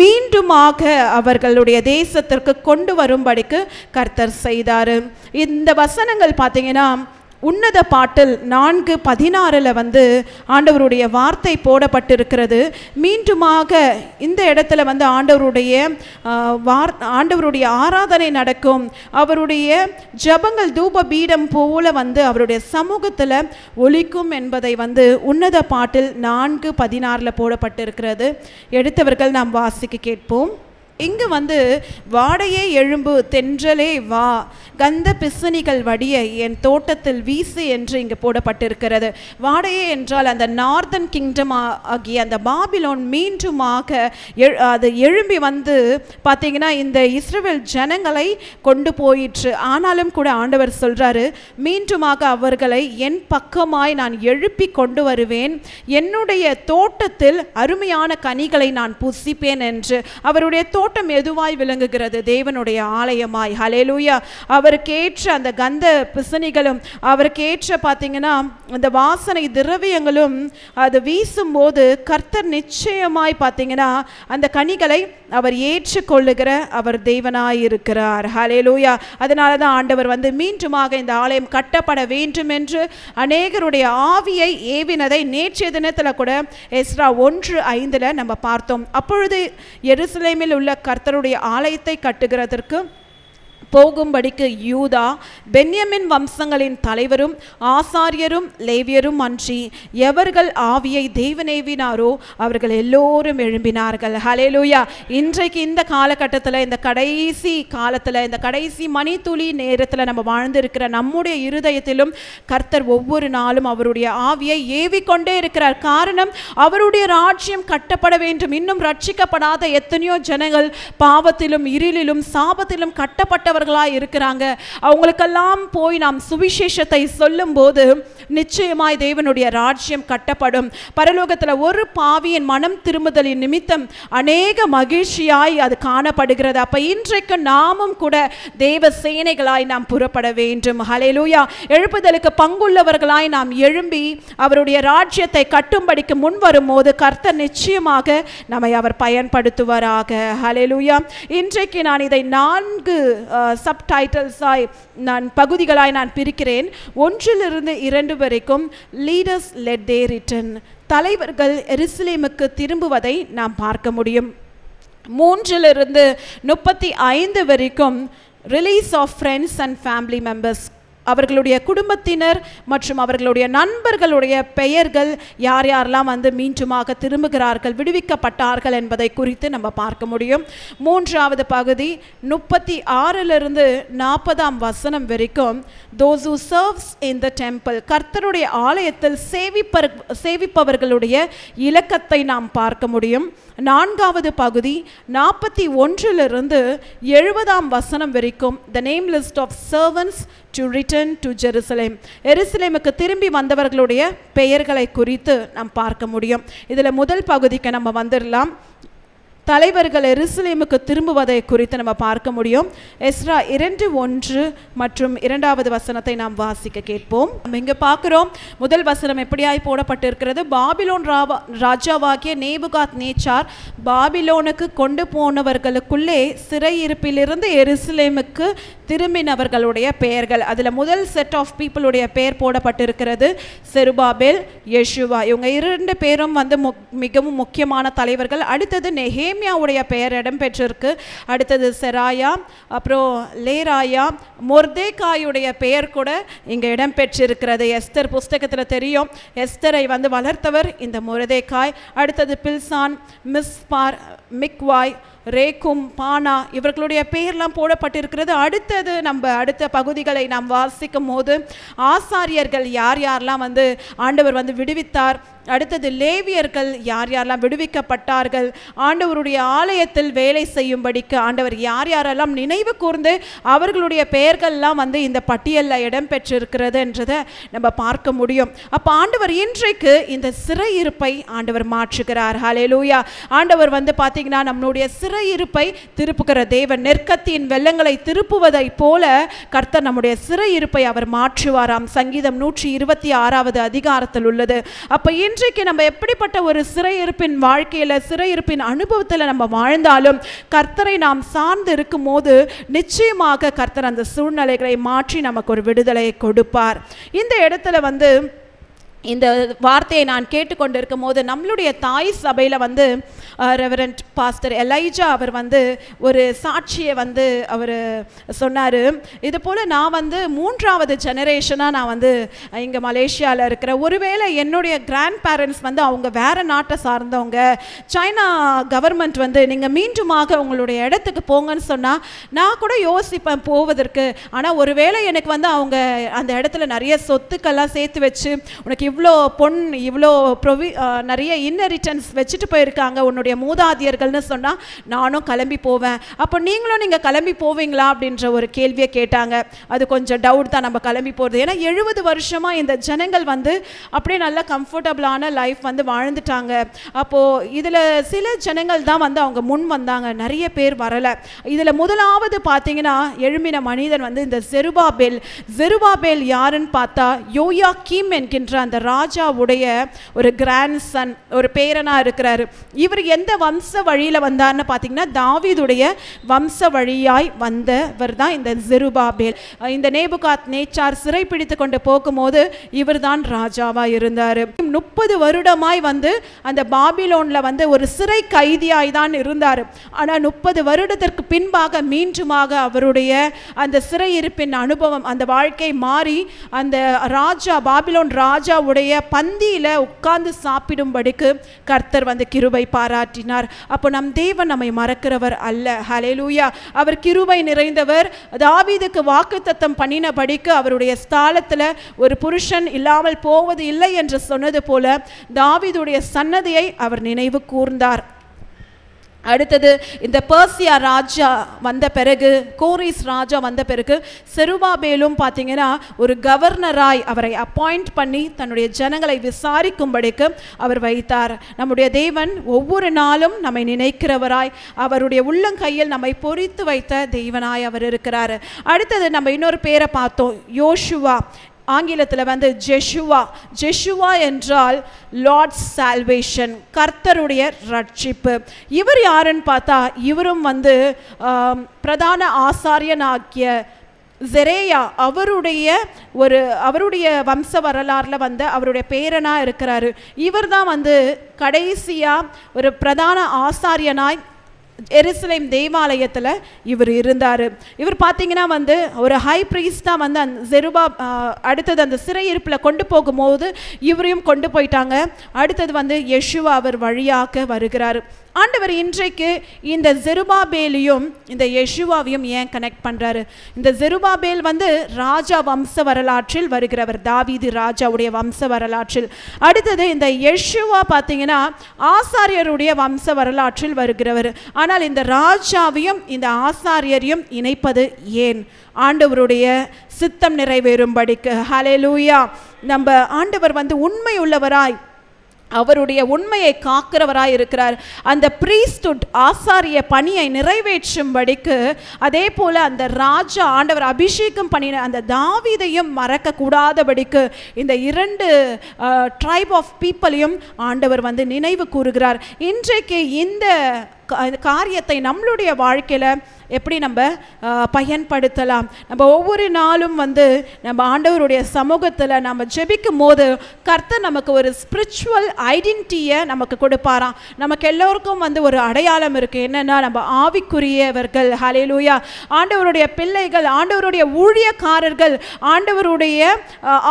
மீண்டுமாக அவர்களுடைய தேசத்திற்கு கொண்டு வரும்படிக்கு கர்த்தர் செய்தார். இந்த வசனங்கள் பார்த்தீங்கன்னா உன்னத பாட்டில் 4:16 ஆண்டவருடைய வார்த்தை போடப்பட்டிருக்கிறது. மீண்டுமாக இந்த இடத்துல ஆண்டவருடைய ஆராதனை நடக்கும். அவருடைய ஜபங்கள் தூப பீடம் போல அவருடைய சமூகத்தில் ஒலிக்கும் என்பதை உன்னத பாட்டில் 4:16 போடப்பட்டிருக்கிறது. எடுத்தவர்கள் நாம் வாசிக்க கேட்போம். இங்கு வாடையே எழும்பு தென்றலே வா, கந்த பிசுனிகள் வடிய என் தோட்டத்தில் வீசு என்று இங்கு போடப்பட்டிருக்கிறது. வாடையே என்றால் அந்த நார்தன் கிங்டம் ஆகிய அந்த பாபிலோன் மீண்டுமாக அது எழும்பி பார்த்தீங்கன்னா இந்த இஸ்ரவேல் ஜனங்களை கொண்டு போயிற்று. ஆனாலும் கூட ஆண்டவர் சொல்றாரு, மீண்டுமாக அவர்களை என் பக்கமாய் நான் எழுப்பி கொண்டு வருவேன், என்னுடைய தோட்டத்தில் அருமையான கனிகளை நான் புசிப்பேன் என்று. அவருடைய தோட்டம் எதுவாய் விளங்குகிறது? தேவனுடைய ஆலயமாய். ஹல்லேலூயா. அவருக்கு ஏற்ற அந்த கந்த பிசனிகளும் அவருக்கு ஏற்ற பார்த்தீங்கன்னா அந்த வாசனை திரவியங்களும் அது வீசும்போது கர்த்தர் நிச்சயமாய் பார்த்தீங்கன்னா அந்த கனிகளை அவர் ஏற்றுக்கொள்ளுகிற அவர் தேவனாய் இருக்கிறார். ஹல்லேலூயா. அதனால தான் ஆண்டவர் மீண்டுமாக இந்த ஆலயம் கட்டப்பட வேண்டும் என்று அநேகருடைய ஆவியை ஏவினதை நேற்றைய தினத்தில் கூட எஸ்ரா 1:5 நம்ம பார்த்தோம். அப்பொழுது எருசலேமில் உள்ள கர்த்தருடைய ஆலயத்தை கட்டுகிறதற்கு போகும்படிக்கு யூதா பென்யமின் வம்சங்களின் தலைவரும் ஆசாரியரும் லேவியரும் அன்றி எவர்கள் ஆவியை தேவனேவினாரோ அவர்கள் எல்லோரும் எழும்பினார்கள். ஹல்லேலூயா. இன்றைக்கு இந்த காலகட்டத்தில், இந்த கடைசி காலத்தில், இந்த கடைசி மணித்துளி நேரத்தில் நம்ம வாழ்ந்திருக்கிற நம்முடைய இருதயத்திலும் கர்த்தர் ஒவ்வொரு நாளும் அவருடைய ஆவியை ஏவிக்கொண்டே இருக்கிறார். காரணம், அவருடைய ராஜ்யம் கட்டப்பட வேண்டும். இன்னும் ரட்சிக்கப்படாத எத்தனையோ ஜனங்கள் பாவத்திலும் இருளிலும் சாபத்திலும் கட்டப்பட்டவர்களாய் இருக்கிறாங்க. அவங்களுக்கெல்லாம் போய் நாம் சுவிசேஷத்தை சொல்லும் போது நிச்சயமாய் தேவனுடைய ராஜ்யம் கட்டப்படும். பரலோகத்தில் ஒரு பாவியின் மனம் திரும்புதலின் நிமித்தம் அநேக மகிழ்ச்சியாய் அது காணப்படுகிறது. அப்ப இன்றைக்கு நாமும் கூட தேவ சேனைகளாய் நாம் புறப்பட வேண்டும். ஹல்லேலூயா. எழுப்புதலுக்கு பங்குள்ளவர்களாய் நாம் எழும்பி அவருடைய ராஜ்யத்தை கட்டும்படிக்கு முன் வரும்போது கர்த்தர் நிச்சயமாக நம்மை அவர் பயன்படுத்துவாராக. ஹல்லேலூயா. இன்றைக்கு நான் இதை 4 சப்டைட்டில்ஸாய் நான் பகுதிகளாய் நான் பிரிக்கிறேன். 1-2 வரைக்கும் லீடர்ஸ் லெட் தே ரிட்டர்ன், தலைவர்கள் எருசலேமுக்கு திரும்புவதை நாம் பார்க்க முடியும். 3-35 வரைக்கும் release of friends and family members, அவர்களுடைய குடும்பத்தினர் மற்றும் அவர்களுடைய நண்பர்களுடைய பெயர்கள் யார் யாரெல்லாம் மீண்டுமாக திரும்புகிறார்கள், விடுவிக்கப்பட்டார்கள் என்பதை குறித்து நம்ம பார்க்க முடியும். 3வது பகுதி 36-40 வரைக்கும் those who serves in the temple, கர்த்தருடைய ஆலயத்தில் சேவிப்பவர்களுடைய இலக்கத்தை நாம் பார்க்க முடியும். 4வது பகுதி 41-70 வரைக்கும் the name list of servants to return to Jerusalem, எருசலேமுக்கு திரும்பி வந்தவர்களுடைய பெயர்களை குறித்து நாம் பார்க்க முடியும். இதில் முதல் பகுதிக்கு நம்ம வந்துடலாம். தலைவர்கள் எருசலேமுக்கு திரும்புவதை குறித்து நம்ம பார்க்க முடியும். எஸ்ரா 2:1 மற்றும் 2வது வசனத்தை நாம் வாசிக்க கேட்போம். நம்ம இங்க பார்க்கிறோம், முதல் வசனம் எப்படியாய் போடப்பட்டிருக்கிறது. பாபிலோன் ராஜாவாகிய நேபுகாத் நேச்சார் பாபிலோனுக்கு கொண்டு போனவர்களுக்குள்ளே சிறையிருப்பிலிருந்து எருசலேமுக்கு திரும்பினவர்களுடைய பெயர்கள். அதில் முதல் செட் ஆஃப் பீப்புளுடைய பெயர் போடப்பட்டிருக்கிறது. செருபாபேல், யெஷுவா. இவங்க 2 பேரும் வந்து மிகவும் முக்கியமான தலைவர்கள். அடுத்தது நெகேமியாவுடைய பெயர் இடம்பெற்றிருக்கு. அடுத்தது செராயா, அப்புறம் லேராயா, மொர்தேகாயுடைய பெயர் கூட இங்கே இடம்பெற்றிருக்கிறது. எஸ்தர் புஸ்தகத்தில் தெரியும், எஸ்தரை வந்து வளர்த்தவர் இந்த மொர்தேகாய். அடுத்தது பில்சான், மிஸ்பார், மிக்வாய், ரேக்கும், பானா இவர்களுடைய பெயர்லாம் போடப்பட்டிருக்கிறது. அடுத்தது நம்ம அடுத்த பகுதிகளை நாம் வாசிக்கும் போது ஆசாரியர்கள் யார் யாரெல்லாம் வந்து ஆண்டவர் வந்து விடுவித்தார், அடுத்தது லேவியர்கள் யார் யாரெல்லாம் விடுவிக்கப்பட்டார்கள், ஆண்டவருடைய ஆலயத்தில் வேலை செய்யும்படிக்கு ஆண்டவர் யார் யாரெல்லாம் நினைவு கூர்ந்து அவர்களுடைய பெயர்கள்லாம் வந்து இந்த பட்டியலில் இடம்பெற்றிருக்கிறது என்றதை நம்ம பார்க்க முடியும். அப்போ ஆண்டவர் இன்றைக்கு இந்த சிறையிருப்பை ஆண்டவர் மாற்றுகிறார். ஹல்லேலூயா. ஆண்டவர் வந்து பார்த்தீங்கன்னா நம்மளுடைய சிறையிருப்பை திருப்புகிற தேவன். நெற்கத்தின் வெள்ளங்களை திருப்புவதை போல கர்த்தர் நம்முடைய சிறையிருப்பை அவர் மாற்றுவாராம். சங்கீதம் 126வது அதிகாரத்தில் உள்ளது. அப்போ இன்றைக்கு நம்ம எப்படிப்பட்ட ஒரு சிறையிருப்பின் வாழ்க்கையில், சிறையிருப்பின் அனுபவத்தில் நம்ம வாழ்ந்தாலும் கர்த்தரை நாம் சார்ந்து இருக்கும் போது நிச்சயமாக கர்த்தர் அந்த சூழ்நிலைகளை மாற்றி நமக்கு ஒரு விடுதலையை கொடுப்பார். இந்த இடத்துல வந்து இந்த வார்த்தையை நான் கேட்டுக்கொண்டிருக்கும் போது நம்மளுடைய தாய் சபையில் வந்து ரெவரண்ட் பாஸ்டர் எலைஜா அவர் வந்து ஒரு சாட்சியை வந்து அவர் சொன்னார். இது போல் நான் வந்து 3வது ஜெனரேஷனாக நான் வந்து இங்கே மலேசியாவில் இருக்கிற, ஒருவேளை என்னுடைய கிராண்ட் பேரண்ட்ஸ் வந்து அவங்க வேறு நாட்டை சார்ந்தவங்க, சைனா கவர்மெண்ட் வந்து நீங்கள் மீண்டுமாக உங்களுடைய இடத்துக்கு போங்கன்னு சொன்னால் நான் கூட யோசிப்பேன் போவதற்கு. ஆனால் ஒருவேளை எனக்கு வந்து அவங்க அந்த இடத்துல நிறைய சொத்துக்கெல்லாம் சேர்த்து வச்சு உனக்கு இவ்வளோ பொன், இவ்வளோ நிறைய இன்ஹெரிட்டன்ஸ் வச்சுட்டு போயிருக்காங்க உன்னுடைய மூதாதியர்கள்னு சொன்னால் நானும் கிளம்பி போவேன். அப்போ நீங்கள் கிளம்பி போவீங்களா அப்படின்ற ஒரு கேள்வியை கேட்டாங்க. அது கொஞ்சம் டவுட் தான் நம்ம கிளம்பி போகிறது. ஏன்னா 70 வருஷமாக இந்த ஜனங்கள் வந்து அப்படியே நல்ல கம்ஃபர்டபுளான லைஃப் வந்து வாழ்ந்துட்டாங்க. அப்போது இதில் சில ஜனங்கள் தான் வந்து அவங்க முன் வந்தாங்க, நிறைய பேர் வரலை. இதில் முதலாவது பார்த்தீங்கன்னா எழும்பின மனிதன் வந்து இந்த செருபாபேல். செருபாபேல் யாருன்னு பார்த்தா யோயாக்கீம் என்கின்ற அந்த ராஜாவுடைய ஒரு கிராண்ட் சன், ஒரு பேரனா இருக்கிறாரு. இவர் எந்த வம்ச வழியில வந்தார்னு பார்த்தீங்கன்னா தாவீதுடைய வம்ச வழியாய் வந்தவர் தான் இந்த செருபாபேல். இந்த நேபுகாத் நேச்சார் சிறை பிடித்து கொண்டு போகும்போது இவர் தான் ராஜாவா இருந்தார். 30 வருடமாய் வந்து அந்த பாபிலோன்ல வந்து ஒரு சிறை கைதியாய் தான் இருந்தார். ஆனால் 30 வருடத்திற்கு பின்பாக மீண்டுமாக அவருடைய அந்த சிறையிருப்பின் அனுபவம், அந்த வாழ்க்கை மாறி அந்த ராஜா, பாபிலோன் ராஜாவுடைய பந்தியில உட்கார்ந்து சாப்பிடும்படிக்கு கர்த்தர் வந்து கிருபை பாராட்டினார். அப்போ நம் தேவன் நம்மை மறக்கிறவர் அல்ல. ஹல்லேலூயா. அவர் கிருபை நிறைந்தவர். தாவீதுக்கு வாக்குத்தத்தம் பண்ணினபடிக்கு அவருடைய ஸ்தானத்தில் ஒரு புருஷன் இல்லாமல் போவது இல்லை என்று சொன்னது போல தாவீதுடைய சன்னதியை அவர் நினைவு கூர்ந்தார். அடுத்தது இந்த பெர்சியா ராஜா வந்த பிறகு, கோரேஸ் ராஜா வந்த பிறகு செருபாபேலும் பார்த்தீங்கன்னா ஒரு கவர்னராய் அவரை அப்பாயிண்ட் பண்ணி தன்னுடைய ஜனங்களை விசாரிக்கும்படிக்கு அவர் வைத்தார். நம்முடைய தேவன் ஒவ்வொரு நாளும் நம்மை நினைக்கிறவராய், அவருடைய உள்ளங்கையில் நம்மை பொறித்து வைத்த தேவனாய் அவர் இருக்கிறார். அடுத்தது நம்ம இன்னொரு பேரை பார்த்தோம், யோசுவா. ஆங்கிலத்தில் வந்து ஜெஷுவா. ஜெஷுவா என்றால் லார்ட்ஸ் சால்வேஷன், கர்த்தருடைய ரட்சிப்பு. இவர் யாருன்னு பார்த்தா இவரும் வந்து பிரதான ஆசாரியனாகிய செரேயா அவருடைய வம்ச வரலாறில் வந்து அவருடைய பேரனா இருக்கிறாரு. இவர் தான் வந்து கடைசியா ஒரு பிரதான ஆசாரியனாய் எருசலேம் தேவாலயத்தில் இவர் இருந்தார். இவர் பார்த்தீங்கன்னா வந்து ஒரு ஹை பிரீஸ்டாக வந்து அந்த அடுத்தது அந்த சிறையிருப்பில் கொண்டு போகும்போது இவரையும் கொண்டு போயிட்டாங்க. அடுத்தது வந்து யெஷுவா அவர் வழியாக வருகிறார். ஆண்டவர் இன்றைக்கு இந்த செருபாபேலையும் இந்த யெஷுவாவையும் ஏன் கனெக்ட் பண்ணுறாரு? இந்த செருபாபேல் வந்து ராஜா வம்ச வரலாற்றில் வருகிறவர், தாவீது ராஜாவுடைய வம்ச வரலாற்றில். அடுத்தது இந்த யெஷுவா பார்த்தீங்கன்னா ஆசாரியருடைய வம்ச வரலாற்றில் வருகிறவர். ஆனால் இந்த ராஜாவையும் இந்த ஆசாரியரையும் இணைப்பது ஏன்? ஆண்டவருடைய சித்தம் நிறைவேறும்படிக்கு. ஹல்லேலூயா. நம்ம ஆண்டவர் வந்து உண்மை உள்ளவராய் அவருடைய உண்மையை காக்கிறவராய் இருக்கிறார். அந்த பிரீஸ்டுட் ஆசாரிய பணியை நிறைவேற்றும்படிக்கு, அதே போல அந்த ராஜா ஆண்டவர் அபிஷேகம் பண்ணின அந்த தாவீதையும் மறக்க கூடாதபடிக்கு இந்த 2 ட்ரைப் ஆஃப் பீப்புளையும் ஆண்டவர் வந்து நினைவு கூறுகிறார். இன்றைக்கு இந்த காரியத்தை நம்மளுடைய வாழ்க்கையில் எப்படி நம்ம பயன்படுத்தலாம்? நம்ம ஒவ்வொரு நாளும் வந்து நம்ம ஆண்டவருடைய சமூகத்தில் நம்ம ஜெபிக்கும் போது கர்த்தர் நமக்கு ஒரு ஸ்பிரிச்சுவல் ஐடென்டிட்டியை நமக்கு கொடுப்பாராம். நமக்கு எல்லோருக்கும் வந்து ஒரு அடையாளம் இருக்குது. என்னென்னா, நம்ம ஆவிக்குரியவர்கள், ஹல்லேலூயா, ஆண்டவருடைய பிள்ளைகள், ஆண்டவருடைய ஊழியக்காரர்கள், ஆண்டவருடைய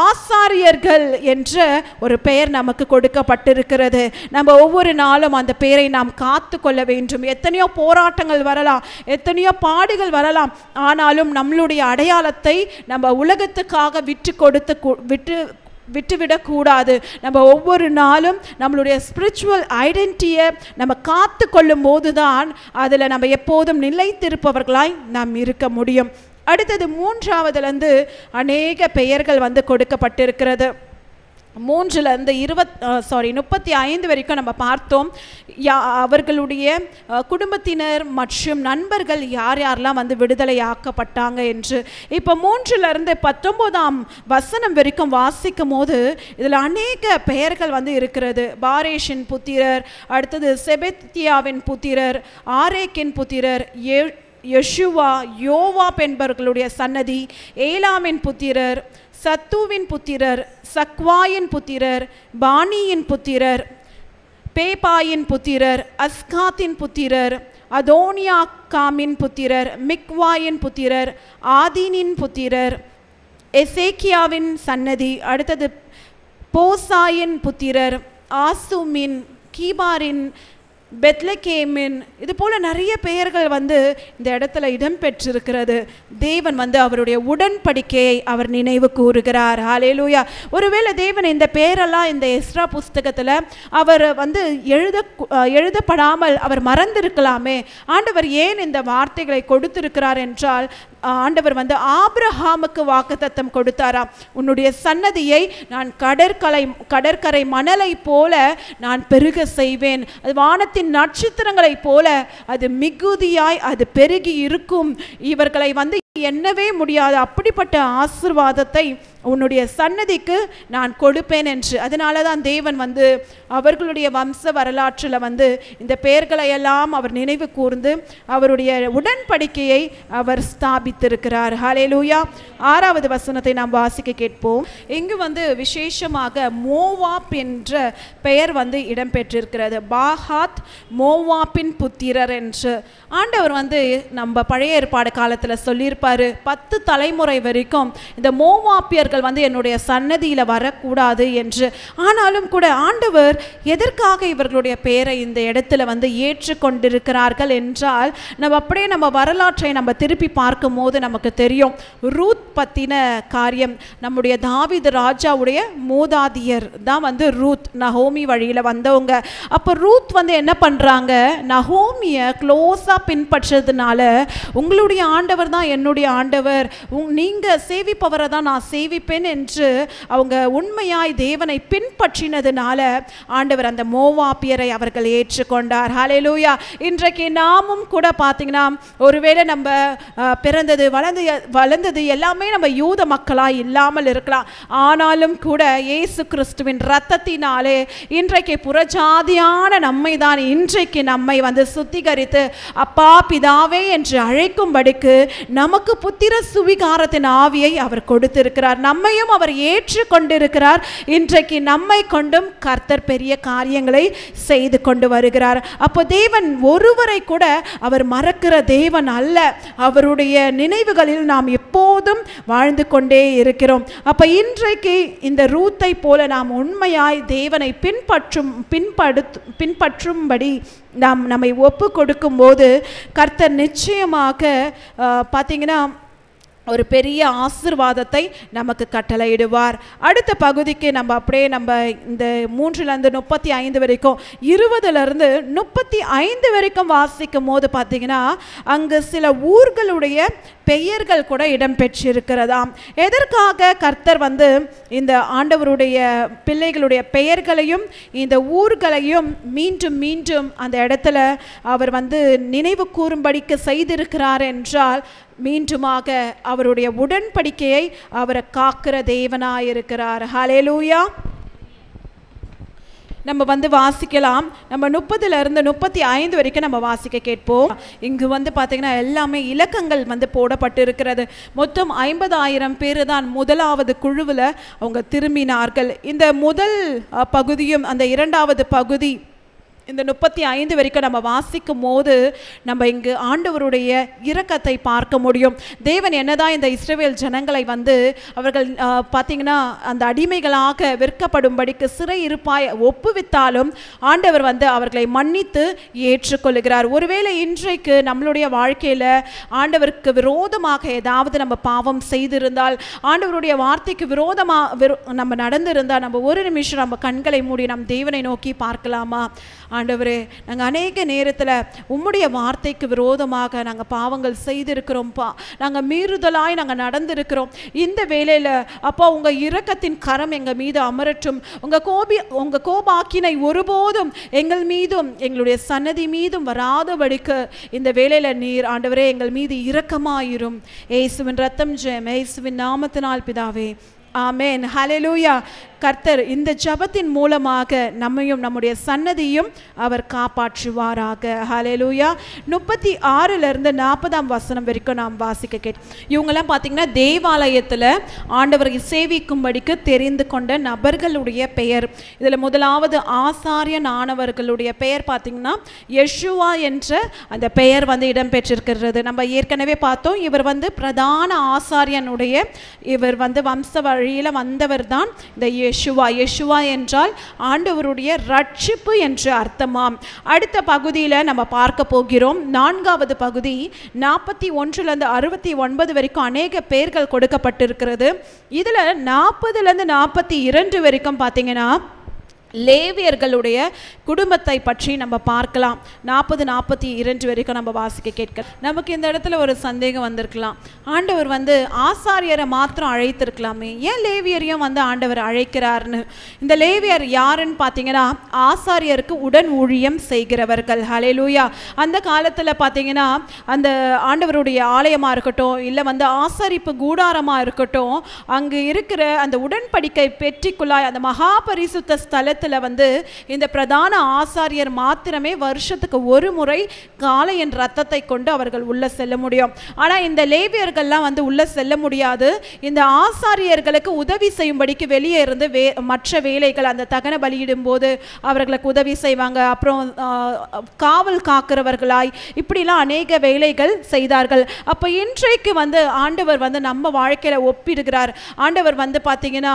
ஆசாரியர்கள் என்ற ஒரு பெயர் நமக்கு கொடுக்கப்பட்டிருக்கிறது. நம்ம ஒவ்வொரு நாளும் அந்த பெயரை நாம் காத்து கொள்ள வேண்டும். எத்தனையோ போராட்டங்கள் வரலாம், எத்தனையோ பாடுகள் வரலாம், ஆனாலும் நம்மளுடைய அடையாளத்தை நம்ம உலகத்துக்காக விட்டுவிடக்கூடாது. நம்ம ஒவ்வொரு நாளும் நம்மளுடைய ஸ்பிரிச்சுவல் ஐடென்டிட்டியை நம்ம காத்து கொள்ளும் போது தான் அதில் நம்ம எப்போதும் நிலைத்திருப்பவர்களாய் நாம் இருக்க முடியும். அடுத்தது 3வதுலேருந்து அநேக பெயர்கள் வந்து கொடுக்கப்பட்டிருக்கிறது. 3லேருந்து 35 வரைக்கும் நம்ம பார்த்தோம். அவர்களுடைய குடும்பத்தினர் மற்றும் நண்பர்கள் யார் யாரெல்லாம் வந்து விடுதலை ஆக்கப்பட்டாங்க என்று. இப்போ 3லேருந்து 19ஆம் வசனம் வரைக்கும் வாசிக்கும் போது இதில் அநேக பெயர்கள் வந்து இருக்கிறது. பாரேஷின் புத்திரர், அடுத்தது செபத்தியாவின் புத்திரர், ஆரேக்கின் புத்திரர், யெஷுவா, யோவாப் என்பவர்களுடைய சன்னதி, ஏலாமின் புத்திரர், சத்துவின் புத்திரர், சக்வாயின் புத்திரர், பானியின் புத்திரர், பேபாயின் புத்திரர், அஸ்காத்தின் புத்திரர், அதோனியாக்காமின் புத்திரர், மிக்வாயின் புத்திரர், ஆதீனின் புத்திரர், எசேக்கியாவின் சன்னதி, அடுத்தது போசாயின் புத்திரர், ஆசுமின், கீபாரின், பெத்லகேமின், இது போல நிறைய பெயர்கள் வந்து இந்த இடத்துல இடம்பெற்றிருக்கிறது. தேவன் வந்து அவருடைய உடன்படிக்கையை அவர் நினைவு கூறுகிறார். ஹல்லேலூயா. ஒருவேளை தேவன் இந்த பெயரெல்லாம் இந்த எஸ்ரா புஸ்தகத்தில் அவர் வந்து எழுதப்படாமல் அவர் மறந்திருக்கலாமே. ஆண்டவர் ஏன் இந்த வார்த்தைகளை கொடுத்திருக்கிறார் என்றால், ஆண்டவர் வந்து ஆபிரகாமுக்கு வாக்குத்தத்தம் கொடுத்தாராம். உன்னுடைய சன்னதியை நான் கடற்கரை மணலை போல நான் பெருக செய்வேன், அது வானத்தின் நட்சத்திரங்களை போல அது மிகுதியாய் அது பெருகி இருக்கும், இவர்களை வந்து எண்ணவே முடியாது, அப்படிப்பட்ட ஆசீர்வாதத்தை உன்னுடைய சன்னதிக்கு நான் கொடுப்பேன் என்று. அதனால தான் தேவன் வந்து அவர்களுடைய வம்ச வரலாற்றில் வந்து இந்த பெயர்களை எல்லாம் அவர் நினைவு கூர்ந்து அவருடைய உடன்படிக்கையை அவர் ஸ்தாபித்திருக்கிறார். ஹல்லேலூயா. 6வது வசனத்தை நாம் வாசிக்க கேட்போம். இங்கு வந்து விசேஷமாக மோவாப் என்ற பெயர் வந்து இடம்பெற்றிருக்கிறது. பாகாத், மோவாப்பின் புத்திரர் என்று ஆண்டவர் வந்து நம்ம பழைய ஏற்பாடு காலத்தில் சொல்லியிருப்பார், 10 தலைமுறை வரைக்கும் இந்த மோவாப்பியர்கள் வந்து என்னுடைய சன்னதியில் வரக்கூடாது என்று. ஆனாலும் கூட ஆண்டவர் எதற்காக இவர்களுடைய பெயரை இந்த இடத்துல வந்து ஏற்றுக்கொண்டிருக்கிறார்கள் என்றால், நம்ம வரலாற்றை நம்ம திருப்பி பார்க்கும் போது நமக்கு தெரியும். ரூத் பத்தின காரியம், நம்முடைய தாவீது ராஜாவுடைய மூதாதியர் தான் வந்து ரூத், நகோமி வழியில் வந்தவங்க. அப்போ ரூத் வந்து என்ன பண்ணுறாங்க, நகோமியை க்ளோஸாக பின்பற்றதுனால, உங்களுடைய ஆண்டவர் தான் என்னுடைய ஆண்டவர், நீங்கள் சேவிப்பவரை தான் நான் சேவிப்பேன் என்று அவங்க உண்மையாய் தேவனை பின்பற்றினதுனால ஆண்டவர் அந்த மோவாப்பியரை அவர்கள் ஏற்றுக்கொண்டார். ஹல்லேலூயா. இன்றைக்கு நாமும் கூட பார்த்தீங்கன்னா, ஒருவேளை நம்ம பிறந்தது வளர்ந்தது எல்லாமே நம்ம யூத மக்களாய் இல்லாமல் இருக்கலாம். ஆனாலும் கூட இயேசு கிறிஸ்துவின் இரத்தத்தினாலே இன்றைக்கு புறஜாதியான நம்மை தான் இன்றைக்கு நம்மை வந்து சுத்திகரித்து அப்பா பிதாவே என்று அழைக்கும்படிக்கு நமக்கு புத்திர சுவிகாரத்தின் ஆவியை அவர் கொடுத்திருக்கிறார். நம்மையும் அவர் ஏற்றுக்கொண்டிருக்கிறார். இன்றைக்கு நம்மை கொண்டும் கர்த்தர் பெரிய காரியங்களை செய்து கொண்டு வருகிறார். அப்போ தேவன் ஒருவரை கூட அவர் மறக்கிற தேவன் அல்ல. அவருடைய நினைவுகளில் நாம் எப்போதும் வாழ்ந்து கொண்டே இருக்கிறோம். அப்போ இன்றைக்கு இந்த ரூத்தை போல நாம் உண்மையாய் தேவனை பின்பற்றும்படி நம்மை ஒப்பு கொடுக்கும் போது கர்த்தர் நிச்சயமாக பார்த்தீங்கன்னா ஒரு பெரிய ஆசீர்வாதத்தை நமக்கு கட்டளையிடுவார். அடுத்த பகுதிக்கு நம்ம அப்படியே நம்ம இந்த 3லிருந்து 35 வரைக்கும் 20லிருந்து 35 வரைக்கும் வாசிக்கும் போது பார்த்தீங்கன்னா அங்கு சில ஊர்களுடைய பெயர்கள் கூட இடம்பெற்றிருக்கிறதாம். எதற்காக கர்த்தர் இந்த ஆண்டவருடைய பிள்ளைகளுடைய பெயர்களையும் இந்த ஊர்களையும் மீண்டும் மீண்டும் அந்த இடத்துல அவர் நினைவு கூறும்படிக்கு செய்திருக்கிறார் என்றால், மீண்டுமாக அவருடைய உடன்படிக்கையை அவர் காக்கிற தேவனாயிருக்கிறார். ஹல்லேலூயா. நம்ம வாசிக்கலாம். நம்ம 30லிருந்து 35 வரைக்கும் நம்ம வாசிக்க கேட்போம். இங்கு பார்த்தீங்கன்னா எல்லாமே இலக்கங்கள் போடப்பட்டு இருக்கிறது. மொத்தம் 50,000 பேர் தான் முதலாவது குழுவில் அவங்க திரும்பினார்கள். இந்த முதல் பகுதியும் அந்த இரண்டாவது பகுதி இந்த 35 வரைக்கும் நம்ம வாசிக்கும் போது நம்ம இங்கு ஆண்டவருடைய இரக்கத்தை பார்க்க முடியும். தேவன் என்னதான் இந்த இஸ்ரவேல் ஜனங்களை அவர்கள் பார்த்தீங்கன்னா அந்த அடிமைகளாக விற்கப்படும்படிக்கு சிறை இருப்பாய் ஒப்புவித்தாலும் ஆண்டவர் அவர்களை மன்னித்து ஏற்றுக்கொள்கிறார். ஒருவேளை இன்றைக்கு நம்மளுடைய வாழ்க்கையில் ஆண்டவருக்கு விரோதமாக ஏதாவது நம்ம பாவம் செய்திருந்தால், ஆண்டவருடைய வார்த்தைக்கு விரோதமாக நம்ம நடந்திருந்தால், நம்ம ஒரு நிமிஷம் நம்ம கண்களை மூடி நம் தேவனை நோக்கி பார்க்கலாமா? ஆண்டவரே, நாங்கள் அநேக நேரத்தில் உம்முடைய வார்த்தைக்கு விரோதமாக நாங்கள் பாவங்கள் செய்திருக்கிறோம்ப்பா, நாங்கள் மீறுதலாய் நாங்கள் நடந்திருக்கிறோம். இந்த வேளையில் அப்பா உங்கள் இரக்கத்தின் கரம் எங்கள் மீது அமரட்டும். உங்கள் கோபாக்கினை ஒருபோதும் எங்கள் மீதும் எங்களுடைய சன்னதி மீதும் வராதபடிக்கு இந்த வேளையில் நீர் ஆண்டவரே எங்கள் மீது இரக்கமாயிரும். இயேசுவின் ரத்தம் ஜெயம், இயேசுவின் நாமத்தினால் பிதாவே, ஆமென். ஹல்லேலூயா. கர்த்தர் இந்த ஜெபத்தின் மூலமாக நம்மையும் நம்முடைய சன்னதியும் அவர் காப்பாற்றுவாராக. ஹல்லேலூயா. 36லிருந்து 40 வரைக்கும் நாம் வாசிக்க கேட். இவங்கெல்லாம் பார்த்தீங்கன்னா தேவாலயத்தில் ஆண்டவரை சேவிக்கும்படிக்கு தெரிந்து கொண்ட நபர்களுடைய பெயர். இதில் முதலாவது ஆசாரியனானவர்களுடைய பெயர் பார்த்தீங்கன்னா யெஷுவா என்ற அந்த பெயர் இடம்பெற்றிருக்கிறது. நம்ம ஏற்கனவே பார்த்தோம், இவர் பிரதான ஆசாரியனுடைய இவர் வம்ச வழியில் வந்தவர் தான் இந்த யெஷுவா. யெஷுவா என்றால் ஆண்டவருடைய ரட்சிப்பு என்று அர்த்தமாம். அடுத்த பகுதியில் நம்ம பார்க்க போகிறோம். 4வது பகுதி 41லிருந்து 69 வரைக்கும் அநேக பெயர்கள் கொடுக்கப்பட்டிருக்கிறது. இதில் 40லிருந்து 42 வரைக்கும் பார்த்தீங்கன்னா லேவியர்களுடைய குடும்பத்தை பற்றி நம்ம பார்க்கலாம். 40-42 வரைக்கும் நம்ம வாசிக்க கேட்க. நமக்கு இந்த இடத்துல ஒரு சந்தேகம் வந்திருக்கலாம், ஆண்டவர் ஆசாரியரை மாத்திரம் அழைத்திருக்கலாமே, ஏன் லேவியரையும் ஆண்டவர் அழைக்கிறார்னு. இந்த லேவியர் யாருன்னு பார்த்தீங்கன்னா ஆசாரியருக்கு உடன் ஊழியம் செய்கிறவர்கள். ஹல்லேலூயா. அந்த காலத்தில் பார்த்தீங்கன்னா அந்த ஆண்டவருடைய ஆலயமாக இருக்கட்டும், இல்லை ஆசரிப்பு கூடாரமாக இருக்கட்டும், அங்கு இருக்கிற அந்த உடன்படிக்கை பெட்டிக்குள்ளாய் அந்த மகா பரிசுத்த ஸ்தலத்தில் இந்த பிரதான ஆசாரியர் மாத்திரமே வருஷத்துக்கு ஒரு முறை காளையின் ரத்தத்தை கொண்டு அவர்கள் உள்ள செல்ல முடியும். ஆனால் இந்த லேவியர்கள்லாம் உள்ள செல்ல முடியாது. இந்த ஆசாரியர்களுக்கு உதவி செய்யும்படிக்கு வெளியே இருந்து மற்ற வேலைகள், அந்த தகன பலியிடும் போது அவர்களுக்கு உதவி செய்வாங்க. அப்புறம் காவல் காக்கிறவர்களாய் இப்படிலாம் அநேக வேலைகள் செய்தார்கள். அப்போ இன்றைக்கு ஆண்டவர் நம்ம வாழ்க்கையில் ஒப்பிடுகிறார். ஆண்டவர் பார்த்தீங்கன்னா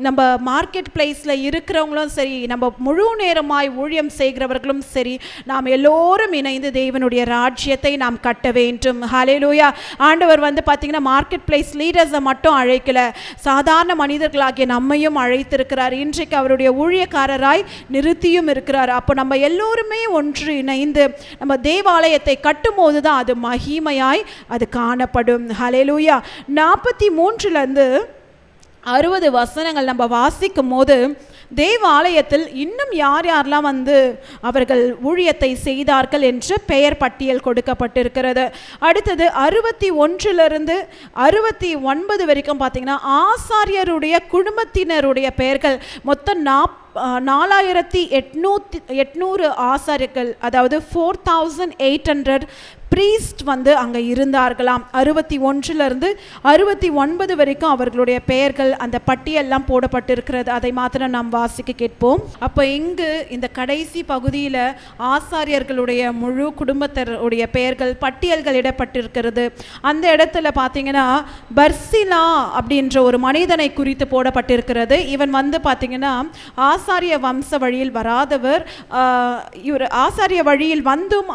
நம்ம மார்க்கெட் பிளேஸில் இருக்கிறவங்களும் சரி, நம்ம முழு நேரமாய் ஊழியம் செய்கிறவர்களும் சரி, நாம் எல்லோரும் இணைந்து தேவனுடைய ராஜ்யத்தை நாம் கட்ட வேண்டும். ஹல்லேலூயா. ஆண்டவர் பார்த்தீங்கன்னா மார்க்கெட் பிளேஸ் லீடர்ஸை மட்டும் அழைக்கல, சாதாரண மனிதர்களாகிய நம்மையும் அழைத்திருக்கிறார். இன்றைக்கு அவருடைய ஊழியக்காரராய் நிறுத்தியும் இருக்கிறார். அப்போ நம்ம எல்லோருமே ஒன்று இணைந்து நம்ம தேவாலயத்தை கட்டும் போது தான் அது மகிமையாய் அது காணப்படும். ஹல்லேலூயா. 43லிருந்து 60 நம்ம வாசிக்கும் போது தேவாலயத்தில் இன்னும் யார் யாரெல்லாம் அவர்கள் ஊழியத்தை செய்தார்கள் என்று பெயர் பட்டியல் கொடுக்கப்பட்டிருக்கிறது. அடுத்தது 61லிருந்து 69 வரைக்கும் பார்த்தீங்கன்னா ஆசாரியருடைய குடும்பத்தினருடைய பெயர்கள். மொத்தம் 4800 ஆசாரியர்கள், அதாவது 4800 பிரீஸ்ட் அங்கே இருந்தார்களாம். 61லிருந்து 69 வரைக்கும் அவர்களுடைய பெயர்கள் அந்த பட்டியெல்லாம் போடப்பட்டிருக்கிறது. அதை மாத்திரம் நாம் வாசிக்க கேட்போம். அப்போ இங்கு இந்த கடைசி பகுதியில் ஆசாரியர்களுடைய முழு குடும்பத்தருடைய பெயர்கள் பட்டியல்கள் இடப்பட்டிருக்கிறது. அந்த இடத்துல பார்த்தீங்கன்னா பர்சிலா அப்படின்ற ஒரு மனிதனை குறித்து போடப்பட்டிருக்கிறது. இவன் பார்த்தீங்கன்னா ஆசாரிய வம்ச வழியில் வராதவர். இவர் ஆசாரிய வழியில் வந்தும்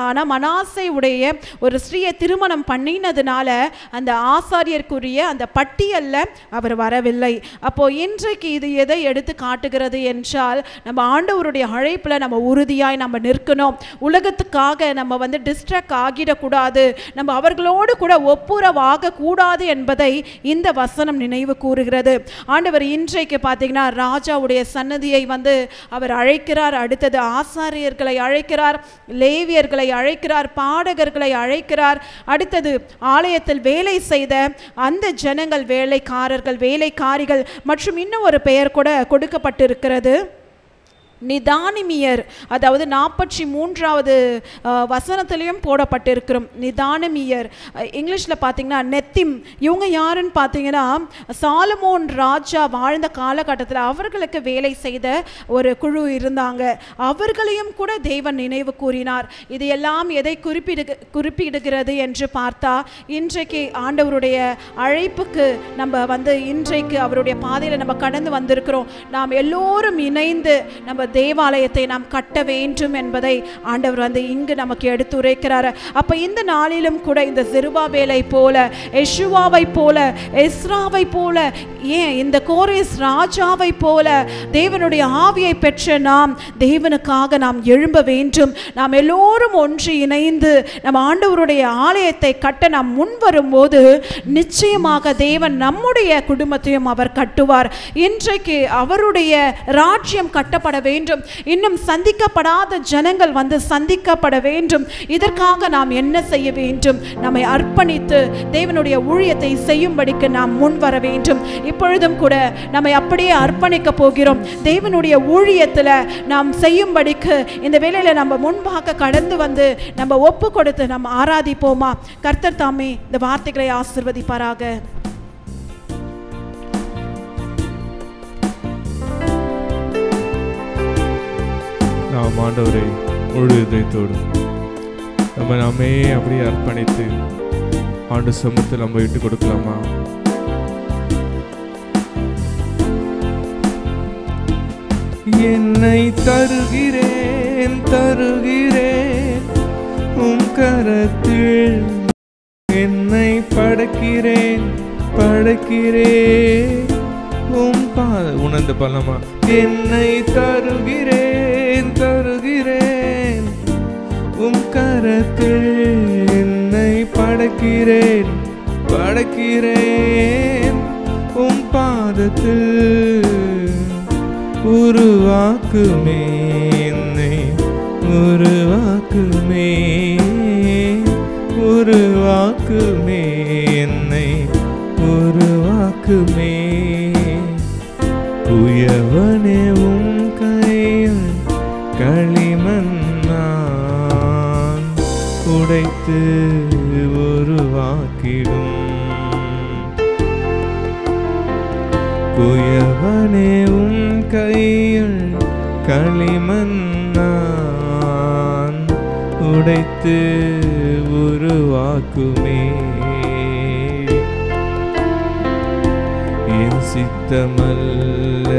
ஆனால் மனாசே உடைய ஒரு ஸ்ரீயை திருமணம் பண்ணினதுனால அந்த ஆசாரியருக்குரிய அந்த பட்டியல்ல அவர் வரவில்லை. அப்போ இன்றைக்கு இது எதை எடுத்து காட்டுகிறது என்றால், நம்ம ஆண்டவருடைய அழைப்புல நம்ம உறுதியாய் நம்ம நிற்கணும். உலகத்துக்காக நம்ம வந்து டிஸ்ட்ராக்ட் ஆகிடக்கூடாது, நம்ம அவர்களோடு கூட ஒப்புரவாக கூடாது என்பதை இந்த வசனம் நினைவு கூறுகிறது. ஆண்டவர் இன்றைக்கு பார்த்தீங்கன்னா ராஜாவுடைய சன்னதியை வந்து அவர் அழைக்கிறார். அடுத்தது ஆசாரியர்களை அழைக்கிறார், லேவியர்களை அழைக்கிறார், பாடகர்களை அழைக்கிறார். அடுத்தது ஆலயத்தில் வேலை செய்த அந்த ஜனங்கள், வேலைக்காரர்கள், வேலைக்காரிகள் மற்றும் இன்னும் ஒரு பெயர் கூட கொடுக்கப்பட்டிருக்கிறது, நிதானிமியர். அதாவது 43வது வசனத்திலையும் போடப்பட்டிருக்கிறோம் நிதானிமியர். இங்கிலீஷில் பார்த்தீங்கன்னா நெத்திம். இவங்க யாருன்னு பார்த்தீங்கன்னா சாலமோன் ராஜா வாழ்ந்த காலகட்டத்தில் அவர்களுக்கு வேலை செய்த ஒரு குழு இருந்தாங்க. அவர்களையும் கூட தேவன் நினைவு கூறினார். இது எல்லாம் எதை குறிப்பிடுகிறது என்று பார்த்தா, இன்றைக்கு ஆண்டவருடைய அழைப்புக்கு நம்ம வந்து இன்றைக்கு அவருடைய பாதையில் நம்ம கடந்து வந்திருக்கிறோம். நாம் எல்லோரும் இணைந்து நம்ம தேவாலயத்தை நாம் கட்ட வேண்டும் என்பதை ஆண்டவர் வந்து இங்கு நமக்கு எடுத்துரைக்கிறார். அப்ப இந்த நாளிலும் கூட இந்த செருபாபேலை போல, யெஷுவாவை போல, எஸ்ராவை போல, ஏன் இந்த கோரேஸ் ராஜாவை போல தேவனுடைய ஆவியை பெற்ற நாம் தேவனுக்காக நாம் எழும்ப வேண்டும். நாம் எல்லோரும் ஒன்று இணைந்து நம்ம ஆண்டவருடைய ஆலயத்தை கட்ட நாம் முன் வரும்போது நிச்சயமாக தேவன் நம்முடைய குடும்பத்தையும் அவர் கட்டுவார். இன்றைக்கு அவருடைய ராஜ்யம் கட்டப்பட வேண்டும். இன்னும் சந்திக்கப்படாத ஜனங்கள் வந்து சந்திக்கப்பட வேண்டும். இதற்காக நாம் என்ன செய்ய வேண்டும்? நம்மை அர்ப்பணித்து தேவனுடைய ஊழியத்தை செய்யும்படிக்கு நாம் முன் வர வேண்டும். இப்பொழுதும் கூட நம்மை அப்படியே அர்ப்பணிக்க போகிறோம். தேவனுடைய ஊழியத்தில் நாம் செய்யும்படிக்கு இந்த வேளையில நம்ம முன்பாக கடந்து வந்து நம்ம ஒப்பு கொடுத்து நம்ம ஆராதிப்போமா? கர்த்தர் தாமே இந்த வார்த்தைகளை ஆசீர்வதிப்பாராக. நாம் ஆண்டவரை முழு இதயத்தோடு நம்மை அப்படியே அர்ப்பணித்து ஆண்டு சமூகத்தில் நம்ம விட்டு கொடுக்கலாமா? என்னை தருகிறேன் தருகிறேன் உம் கரத்தில், என்னை படைக்கிறேன் படைக்கிறேன் உம் உணர்ந்து பலமா. என்னை தருகிறேன் தருகிறேன் உம் கரத்தில், என்னை படைக்கிறேன் படைக்கிறேன் உம் பாதத்தில். உருவாக்குமே என்னை உருவாக்குமே, உருவாக்குமே என்னை உருவாக்குமே. குயவனே உம் கையில் களிமண் நான் உடைத்து உருவாக்கிடும். குயவனே உம் கையில் களிமண் நான் உடைத்து உருவாக்குமே. என் சித்தமல்ல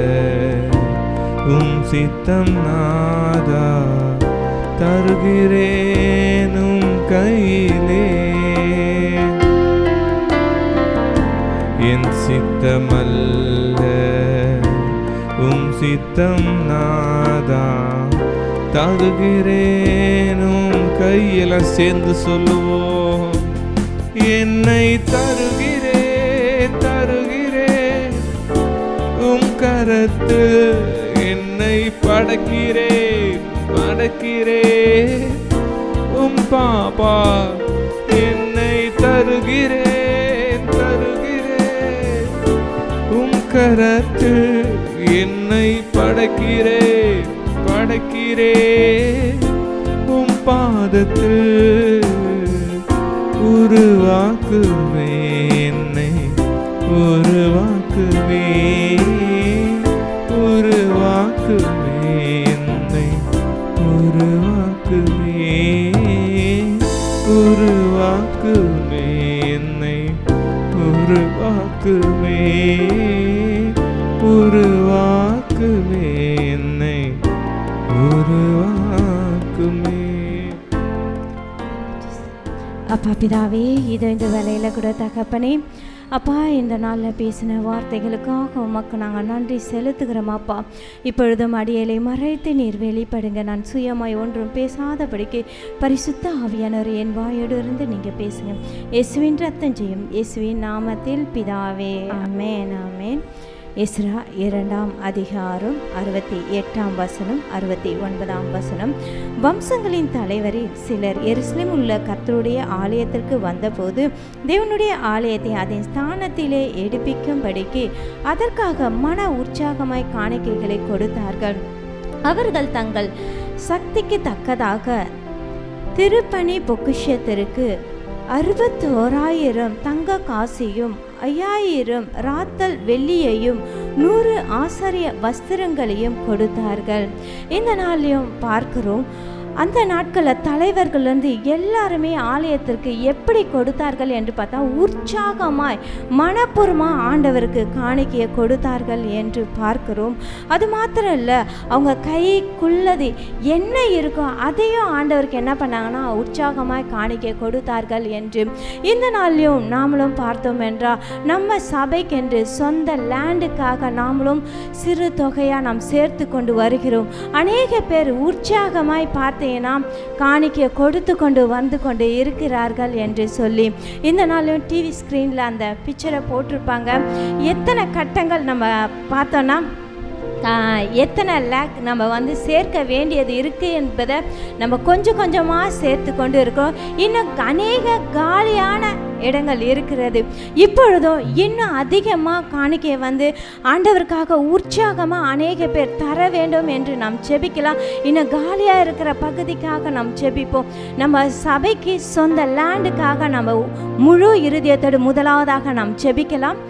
உம் சித்தம் நாதா, தருகிறேன் உம் கையிலே. என் சித்தமல்ல உம் சித்தம் நாதா, தருகிறேன் உம் கையில. சேர்ந்து சொல்லுவோம். என்னை தருகிறேன் தருகிறேன் உம் கரத்து, என்னை படைக்கிறேன் படைக்கிறேன் உம் பாபா. என்னை தருகிறேன் தருகிறேன் உம் கரத்து, என்னை படைக்கிறேன் படைக்கிறேன் உம் பாதத்தில். உருவாக்குமே என்னை உருவாக்குமே, உருவாக்குமே என்னை உருவாக்குமே, உருவாக்குமே என்னை உருவாக்குமே, உருவாக்குமே வாக்குமே. அப்பா பிதாவே, இதோ இந்த வேலையில் கூட தகப்பனே அப்பா, இந்த நாளில் பேசின வார்த்தைகளுக்காக உமக்கு நாங்கள் நன்றி செலுத்துகிறோம். அப்பா, இப்பொழுதும் அடியலை மறைத்து நீர் வெளிப்படுங்க. நான் சுயமாய் ஒன்றும் பேசாதபடிக்கு பரிசுத்த ஆவியானவர் என் வாயோடு இருந்து நீங்கள் பேசுங்க. இயேசுவின் ரத்தம் செய்யும் இயேசுவின் நாமத்தில் பிதாவே, ஆமென் ஆமென். எஸ்ரா 2ஆம் அதிகாரம் 68ஆம் வசனம் 69ஆம் வசனம். வம்சங்களின் தலைவரில் சிலர் எருசலேமில் உள்ள கர்த்தருடைய ஆலயத்திற்கு வந்தபோது தேவனுடைய ஆலயத்தை அதன் ஸ்தானத்திலே எடுப்பிக்கும்படிக்கு அதற்காக மன உற்சாகமாய் காணிக்கைகளை கொடுத்தார்கள். அவர்கள் தங்கள் சக்திக்கு தக்கதாக திருப்பணி பொக்கிஷத்திற்கு 61,000 தங்க காசையும் 5,000 ராத்தல் வெள்ளியையும் 100 ஆசாரிய வஸ்திரங்களையும் கொடுத்தார்கள். இந்த நாளையும் பார்க்கிறோம், அந்த நாட்களில் தலைவர்கள்லேருந்து எல்லாருமே ஆலயத்திற்கு எப்படி கொடுத்தார்கள் என்று பார்த்தா உற்சாகமாய் மனப்பூர்வமாக ஆண்டவருக்கு காணிக்கையை கொடுத்தார்கள் என்று பார்க்கிறோம். அது மாத்திரம் இல்லை, அவங்க கைக்குள்ளது என்ன இருக்கோ அதையும் ஆண்டவருக்கு என்ன பண்ணாங்கன்னா உற்சாகமாய் காணிக்கை கொடுத்தார்கள் என்று இந்த நாள்லையும் நாமளும் பார்த்தோம் என்றால் நம்ம சபைக்கென்று சொந்த லேண்டுக்காக நாமளும் சிறு தொகையாக நாம் சேர்த்து கொண்டு வருகிறோம். அநேக பேர் உற்சாகமாய் பார்த்து காணிக்கையை கொடுத்து கொண்டு வந்து கொண்டு இருக்கிறார்கள் என்று சொல்லி இந்த நாளும் டிவி ஸ்கிரீன்ல அந்த பிக்சரை போட்டிருப்பாங்க. எத்தனை கட்டங்கள் நம்ம பார்த்தோன்னா எத்தனை லேக் நம்ம வந்து சேர்க்க வேண்டியது இருக்குது என்பதை நம்ம கொஞ்சம் கொஞ்சமாக சேர்த்து கொண்டு இருக்கோம். இன்னும் அநேக காலியான இடங்கள் இருக்கிறது. இப்பொழுதும் இன்னும் அதிகமாக காணிக்கையை வந்து ஆண்டவருக்காக உற்சாகமாக அநேக பேர் தர வேண்டும் என்று நாம் ஜெபிக்கலாம். இன்னும் காலியாக இருக்கிற பகுதிக்காக நாம் ஜெபிப்போம். நம்ம சபைக்கு சொந்த லேண்டுக்காக நம்ம முழு இருதயத்தோடு முதலாவதாக நாம் ஜெபிக்கலாம்.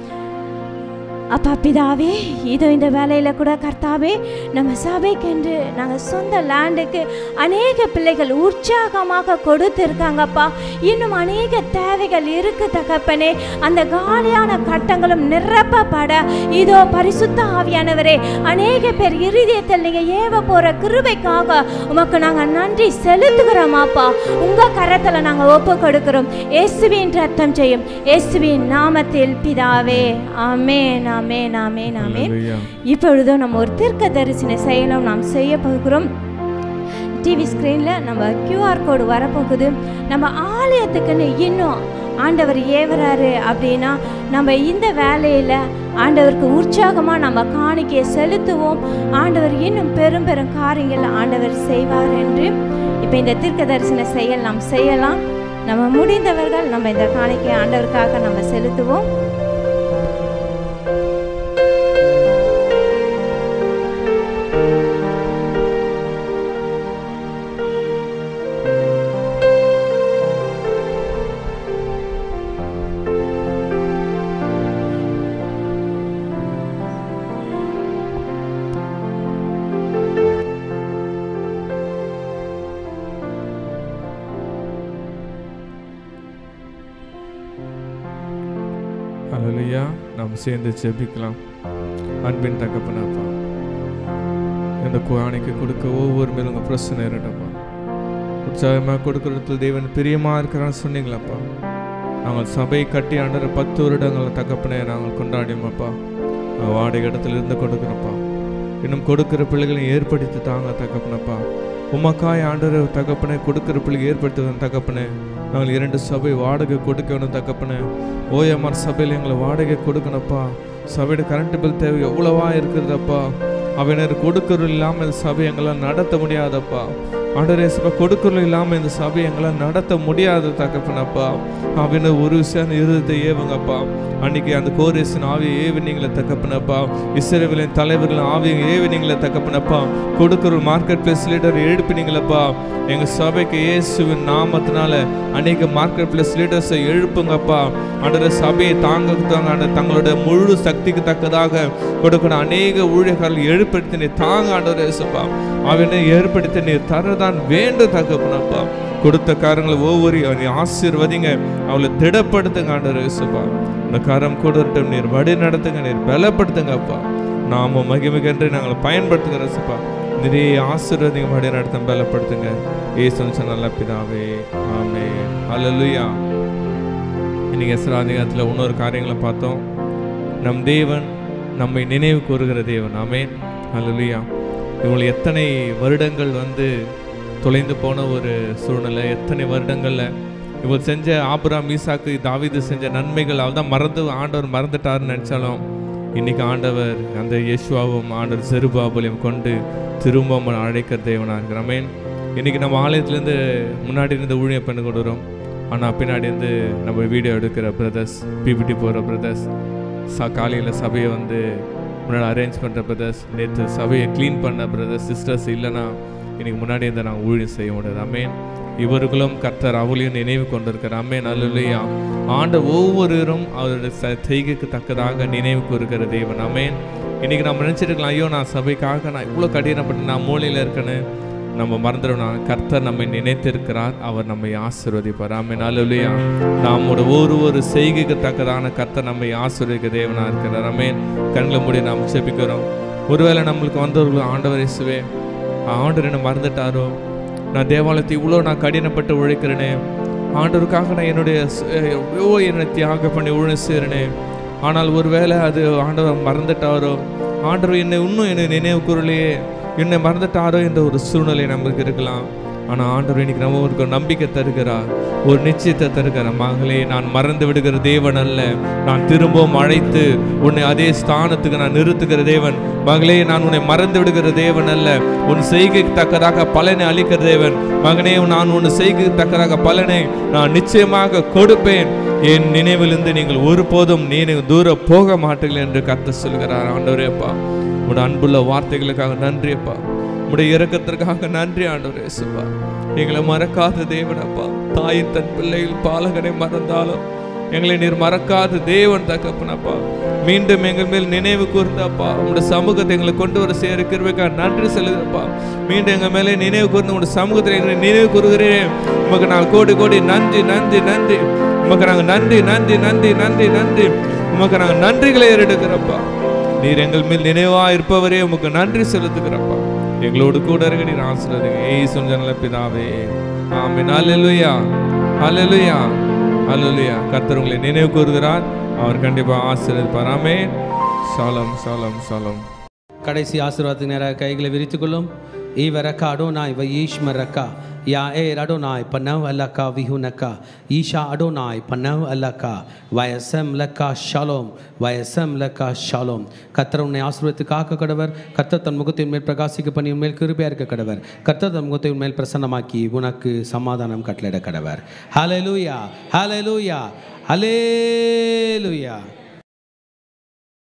அப்பா பிதாவே, இதோ இந்த வேலையில் கூட கர்த்தாவே, நம்ம சபைக்கென்று நாங்கள் சொந்த லேண்டுக்கு அநேக பிள்ளைகள் உற்சாகமாக கொடுத்துருக்காங்கப்பா. இன்னும் அநேக தேவைகள் இருக்குது தகப்பனே. அந்த காலியான கட்டங்களும் நிரப்பப்பட இதோ பரிசுத்த ஆவியானவரே, அநேக பேர் இருதயத்தில் நீங்கள் ஏவ போகிற கிருபைக்காக உமக்கு நாங்கள் நன்றி செலுத்துகிறோமாப்பா. உங்கள் கரத்தில் நாங்கள் ஒப்பு கொடுக்கிறோம். இயேசுவின் ரத்தம் செய்யும் இயேசுவின் நாமத்தில் பிதாவே, ஆமென் ஆமென் ஆமென் ஆமென். இப்பொழுதும் நம்ம ஒரு தீர்க்க தரிசன செயலும் நாம் செய்ய போகிறோம். டிவி ஸ்கிரீனில் நம்ம QR கோடு வரப்போகுது. நம்ம ஆலயத்துக்குன்னு இன்னும் ஆண்டவர் ஏவராரு அப்படின்னா நம்ம இந்த வேலையில் ஆண்டவருக்கு உற்சாகமாக நம்ம காணிக்கையை செலுத்துவோம். ஆண்டவர் இன்னும் பெரும் பெரும் காரியங்கள் ஆண்டவர் செய்வார் என்று இப்போ இந்த தீர்க்க தரிசன செயல் நாம் செய்யலாம். நம்ம முடிந்தவர்கள் நம்ம இந்த காணிக்கையை ஆண்டவருக்காக நம்ம செலுத்துவோம். அல்லேலூயா. நாம் சேர்ந்து ஜெபிக்கலாம். அன்பின் தகப்பனப்பா, இந்த காணிக்கை கொடுக்க ஒவ்வொரு மேலும் உங்கள் பிரச்சனை இருக்கட்டப்பா. உற்சாகமாக கொடுக்கறதுல தேவன் பிரியமாக இருக்கிறான்னு சொன்னீங்களாப்பா. நாங்கள் சபை கட்டி ஆண்டற 10 வருடங்கள் தகப்பனை நாங்கள் கொண்டாடியோமப்பா. நாங்கள் வாடகை இடத்துல இருந்து கொடுக்குறப்பா. இன்னும் கொடுக்குற பிள்ளைகளை ஏற்படுத்தி தாங்க தகப்பனப்பா. உமக்காய் ஆண்டற தகப்பனை கொடுக்குற பிள்ளைகள் ஏற்படுத்துவேன் தகப்பனே. நாங்கள் 2 சபை வாடகை கொடுக்கணும் தகப்பனே. ஓஎம்ஆர் சபையில் எங்களை வாடகை கொடுக்கணும்ப்பா. சபையோட கரண்ட் பில் தேவை எவ்வளவா இருக்கிறதப்பா. அவனர் கொடுக்கறது இல்லாமல் இந்த சபை எங்களால் நடத்த முடியாதப்பா. ஆண்டவரே, சபை கொடுக்கறது இல்லாமல் இந்த சபை எங்களால் நடத்த முடியாது தகப்பனப்பா. அவனர் ஒரு விஷயம் இருதயத்தை ஏவுங்கப்பா. அன்னைக்கு அந்த கோரேசின் ஆவியை ஏவினீங்களே தகப்பனப்பா. இஸ்ரவேலின் தலைவர்கள் ஆவியை ஏவினீங்களே தகப்பனப்பா. கொடுக்குற மார்க்கெட் பிளேஸ் லீடர் எழுப்பினீங்களப்பா. எங்கள் சபைக்கு இயேசுவின் நாமத்தினால அநேக மார்க்கெட் பிளேஸ் லீடர்ஸை எழுப்புங்கப்பா. ஆண்டவரே, சபையை தாங்க தங்களோட முழு சக்திக்கு தக்கதாக கொடுக்கிற அநேக ஊழியர்கள் ஏற்படுத்தி நீ தாங்க ஆண்டவரே சப்பா. அவனை ஏற்படுத்தி நீ தரதான் வேண்டும் தகப்பனப்பா. கொடுத்த காரங்களை ஒவ்வொரு நீ ஆசீர்வதிங்க, அவளை திடப்படுத்துங்க ஆண்டவரே சப்பா. இந்த காரம் கொடுட்டும், நீர் வழி நடத்துங்க, நீர் பலப்படுத்துங்கப்பா. நாம மகிமைக்கென்று நாங்கள் பயன்படுத்துகிற சப்பா. நிறைய ஆசீர்வாதம் வழி நடத்த பலப்படுத்துங்க. இயேசுவின் நல்ல பிதாவே, ஆமென். ஹல்லேலூயா. இன்னைக்கு எஸ்றா அதிகாரத்தில் இன்னொரு காரியங்களை பார்த்தோம். நம் தேவன் நம்மை நினைவு கூறுகிற தேவன். ஆமென். ஹல்லேலூயா. இவங்களை எத்தனை வருடங்கள் தொலைந்து போன ஒரு சூழ்நிலை, எத்தனை வருடங்களில் இவர் செஞ்ச ஆபிரகாம், ஈசாக்கு, தாவீது செஞ்ச நன்மைகள் அவள்தான் ஆண்டவர் மறந்துட்டாருன்னு நினச்சாலும், இன்னைக்கு ஆண்டவர் அந்த யேசுவாவும் ஆண்டவர் செருபாபலையும் கொண்டு திரும்ப அழைக்கிற தேவனாக இருக்கிற. ஆமென். இன்னைக்கு நம்ம ஆலயத்துலேருந்து முன்னாடி இருந்து ஊழியம் பண்ணி கொடுக்குறோம். ஆனால் பின்னாடி நம்ம வீடியோ எடுக்கிற பிரதர்ஸ், பிபிடி போகிற பிரதர்ஸ், காலையில் சபையை முன்னாடி அரேஞ்ச் பண்ணுற பிரதர்ஸ், நேற்று சபையை க்ளீன் பண்ண பிரதர்ஸ், சிஸ்டர்ஸ் இல்லைன்னா இன்னைக்கு முன்னாடி நாங்கள் ஊழியம் செய்ய முடியாது. ஆமென். இவர்களும் கர்த்தர் அவளையும் நினைவு கொண்டிருக்கிறார். ஆமென். அல்லேலூயா. ஒவ்வொருவரும் அவருடைய செய்கைக்கு தக்கதாக நினைவு கூறுகிற தேவன். ஆமென். இன்னைக்கு நம்ம நினச்சிருக்கலாம், ஐயோ நான் சபைக்காக நான் இவ்வளோ கடினப்பட்டு நான் மூலையில் இருக்கேன்னு. நம்ம மறந்துடணும், கர்த்தர் நம்மை நினைத்திருக்கிறார், அவர் நம்மை ஆசீர்வதிப்பார். ஆமென். அல்லேலூயா. நம்மோட ஒரு செய்கைக்கு தக்கதான கர்த்தர் நம்மை ஆசீர்வதிக்க தேவனாக இருக்கிறார். ஆமென். கண்களை மூடி நாம் ஜெபிக்கிறோம். ஒருவேளை நம்மளுக்கு வந்தவர்கள், ஆண்டவர் இயேசுவே, ஆண்டவர் என்ன மறந்துட்டாரோ, நான் தேவாலயத்தை இவ்வளோ நான் கடினப்பட்டு உழைக்கிறேனே, ஆண்டவருக்காக நான் என்னை தியாகம் பண்ணி ஊழியம் செய்கிறேனே, ஆனால் ஒருவேளை அது ஆண்டவர் மறந்துட்டாரோ, ஆண்டவர் என்னை நினைவு கூறலையே, என்னை மறந்துட்டாரோ என்ற ஒரு சூழ்நிலை நமக்கு இருக்கலாம். ஆனால் ஆண்டவர் இன்னைக்கு நம்ம ஒரு நம்பிக்கை தருகிறார், ஒரு நிச்சயத்தை தருகிறார். மகளே, நான் மறந்து விடுகிற தேவன் அல்ல, நான் திரும்பவும் அழைத்து உன்னை அதே ஸ்தானத்துக்கு நான் நிறுத்துகிற தேவன். மகளே, நான் உன்னை மறந்து விடுகிற தேவன் அல்ல, உன் செய்கைக்கு தக்கதாக பலனை அளிக்கிற தேவன். மகனே, நான் உன் செய்கைக்கு தக்கதாக பலனை நான் நிச்சயமாக கொடுப்பேன். என் நினைவிலிருந்து நீங்கள் ஒருபோதும் தூர போக மாட்டீர்கள் என்று கர்த்தர் சொல்கிறார். ஆண்டவரே அப்பா, உன் அன்புள்ள வார்த்தைகளுக்காக நன்றி அப்பா, உடைய இரக்கத்திற்காக நன்றி ஆண்டவரே. இயேசுவா, எங்களை மறக்காத தேவன் அப்பா. தாயின் தன் பிள்ளைகள் பாலகனை மறந்தாலும் எங்களை நீர் மறக்காத தேவன் தகப்பனப்பா. மீண்டும் எங்கள் மேல் நினைவு கூர்ந்தப்பா, உங்களுடைய சமூகத்தை எங்களை கொண்டு வர செய்கிற கிருபைக்காக நன்றி செலுத்தப்பா. மீண்டும் எங்கள் மேலே நினைவு கூர்ந்து உங்களுடைய சமூகத்தில் எங்களை நினைவு கூறுகிறேன். உமக்கு நாங்கள் கோடி கோடி நன்றி நன்றி நன்றி. உமக்கு நாங்கள் நன்றி நன்றி நன்றி நன்றி நன்றி. உமக்கு நாங்கள் நன்றிகளை ஏறெடுக்கிறப்பா. நீர் எங்கள் மேல் நினைவா இருப்பவரே, உமக்கு நன்றி செலுத்துகிறப்பா. எங்களோடு கூட இருக்க நீர் ஆசீர்வதிங்க. இயேசுவின் நல்ல பிதாவே, ஆமென். அல்லேலூயா, அல்லேலூயா, அல்லேலூயா. கர்த்தர் உங்களை நினைவு கூறுகிறார், அவர் கண்டிப்பாக ஆசீர்வதிப்பார். ஆமென். ஷாலம் ஷாலம் ஷாலம். கடைசி ஆசீர்வாதத்துக்கு நேராக கைகளை விரித்துக் கொள்ளும். ஈவரக்கா அடோனாய் வயீஷ்மரக்கா யா அடோனாய் பனவ் அல்லக்கா விஹுனக்கா ஈஷா அடோனாய் பனவ் அல்லக்கா வயசம் லக்கா ஷாலோம் வயசம் லக்கா ஷாலோம். கர்த்தர் உன்னை ஆசீர்வதித்து காக்க கடவர். கர்த்தர் தன் முகத்தின் மேல் பிரகாசிக்க பண்ணி உன்மேல் கிருபையா இருக்க கடவர். கர்த்தர் தன் முகத்தை உன்மேல் பிரசன்னமாக்கி உனக்கு சமாதானம் கட்டளையிட கடவர். ஹல்லேலூயா, ஹல்லேலூயா, ஹல்லேலூயா.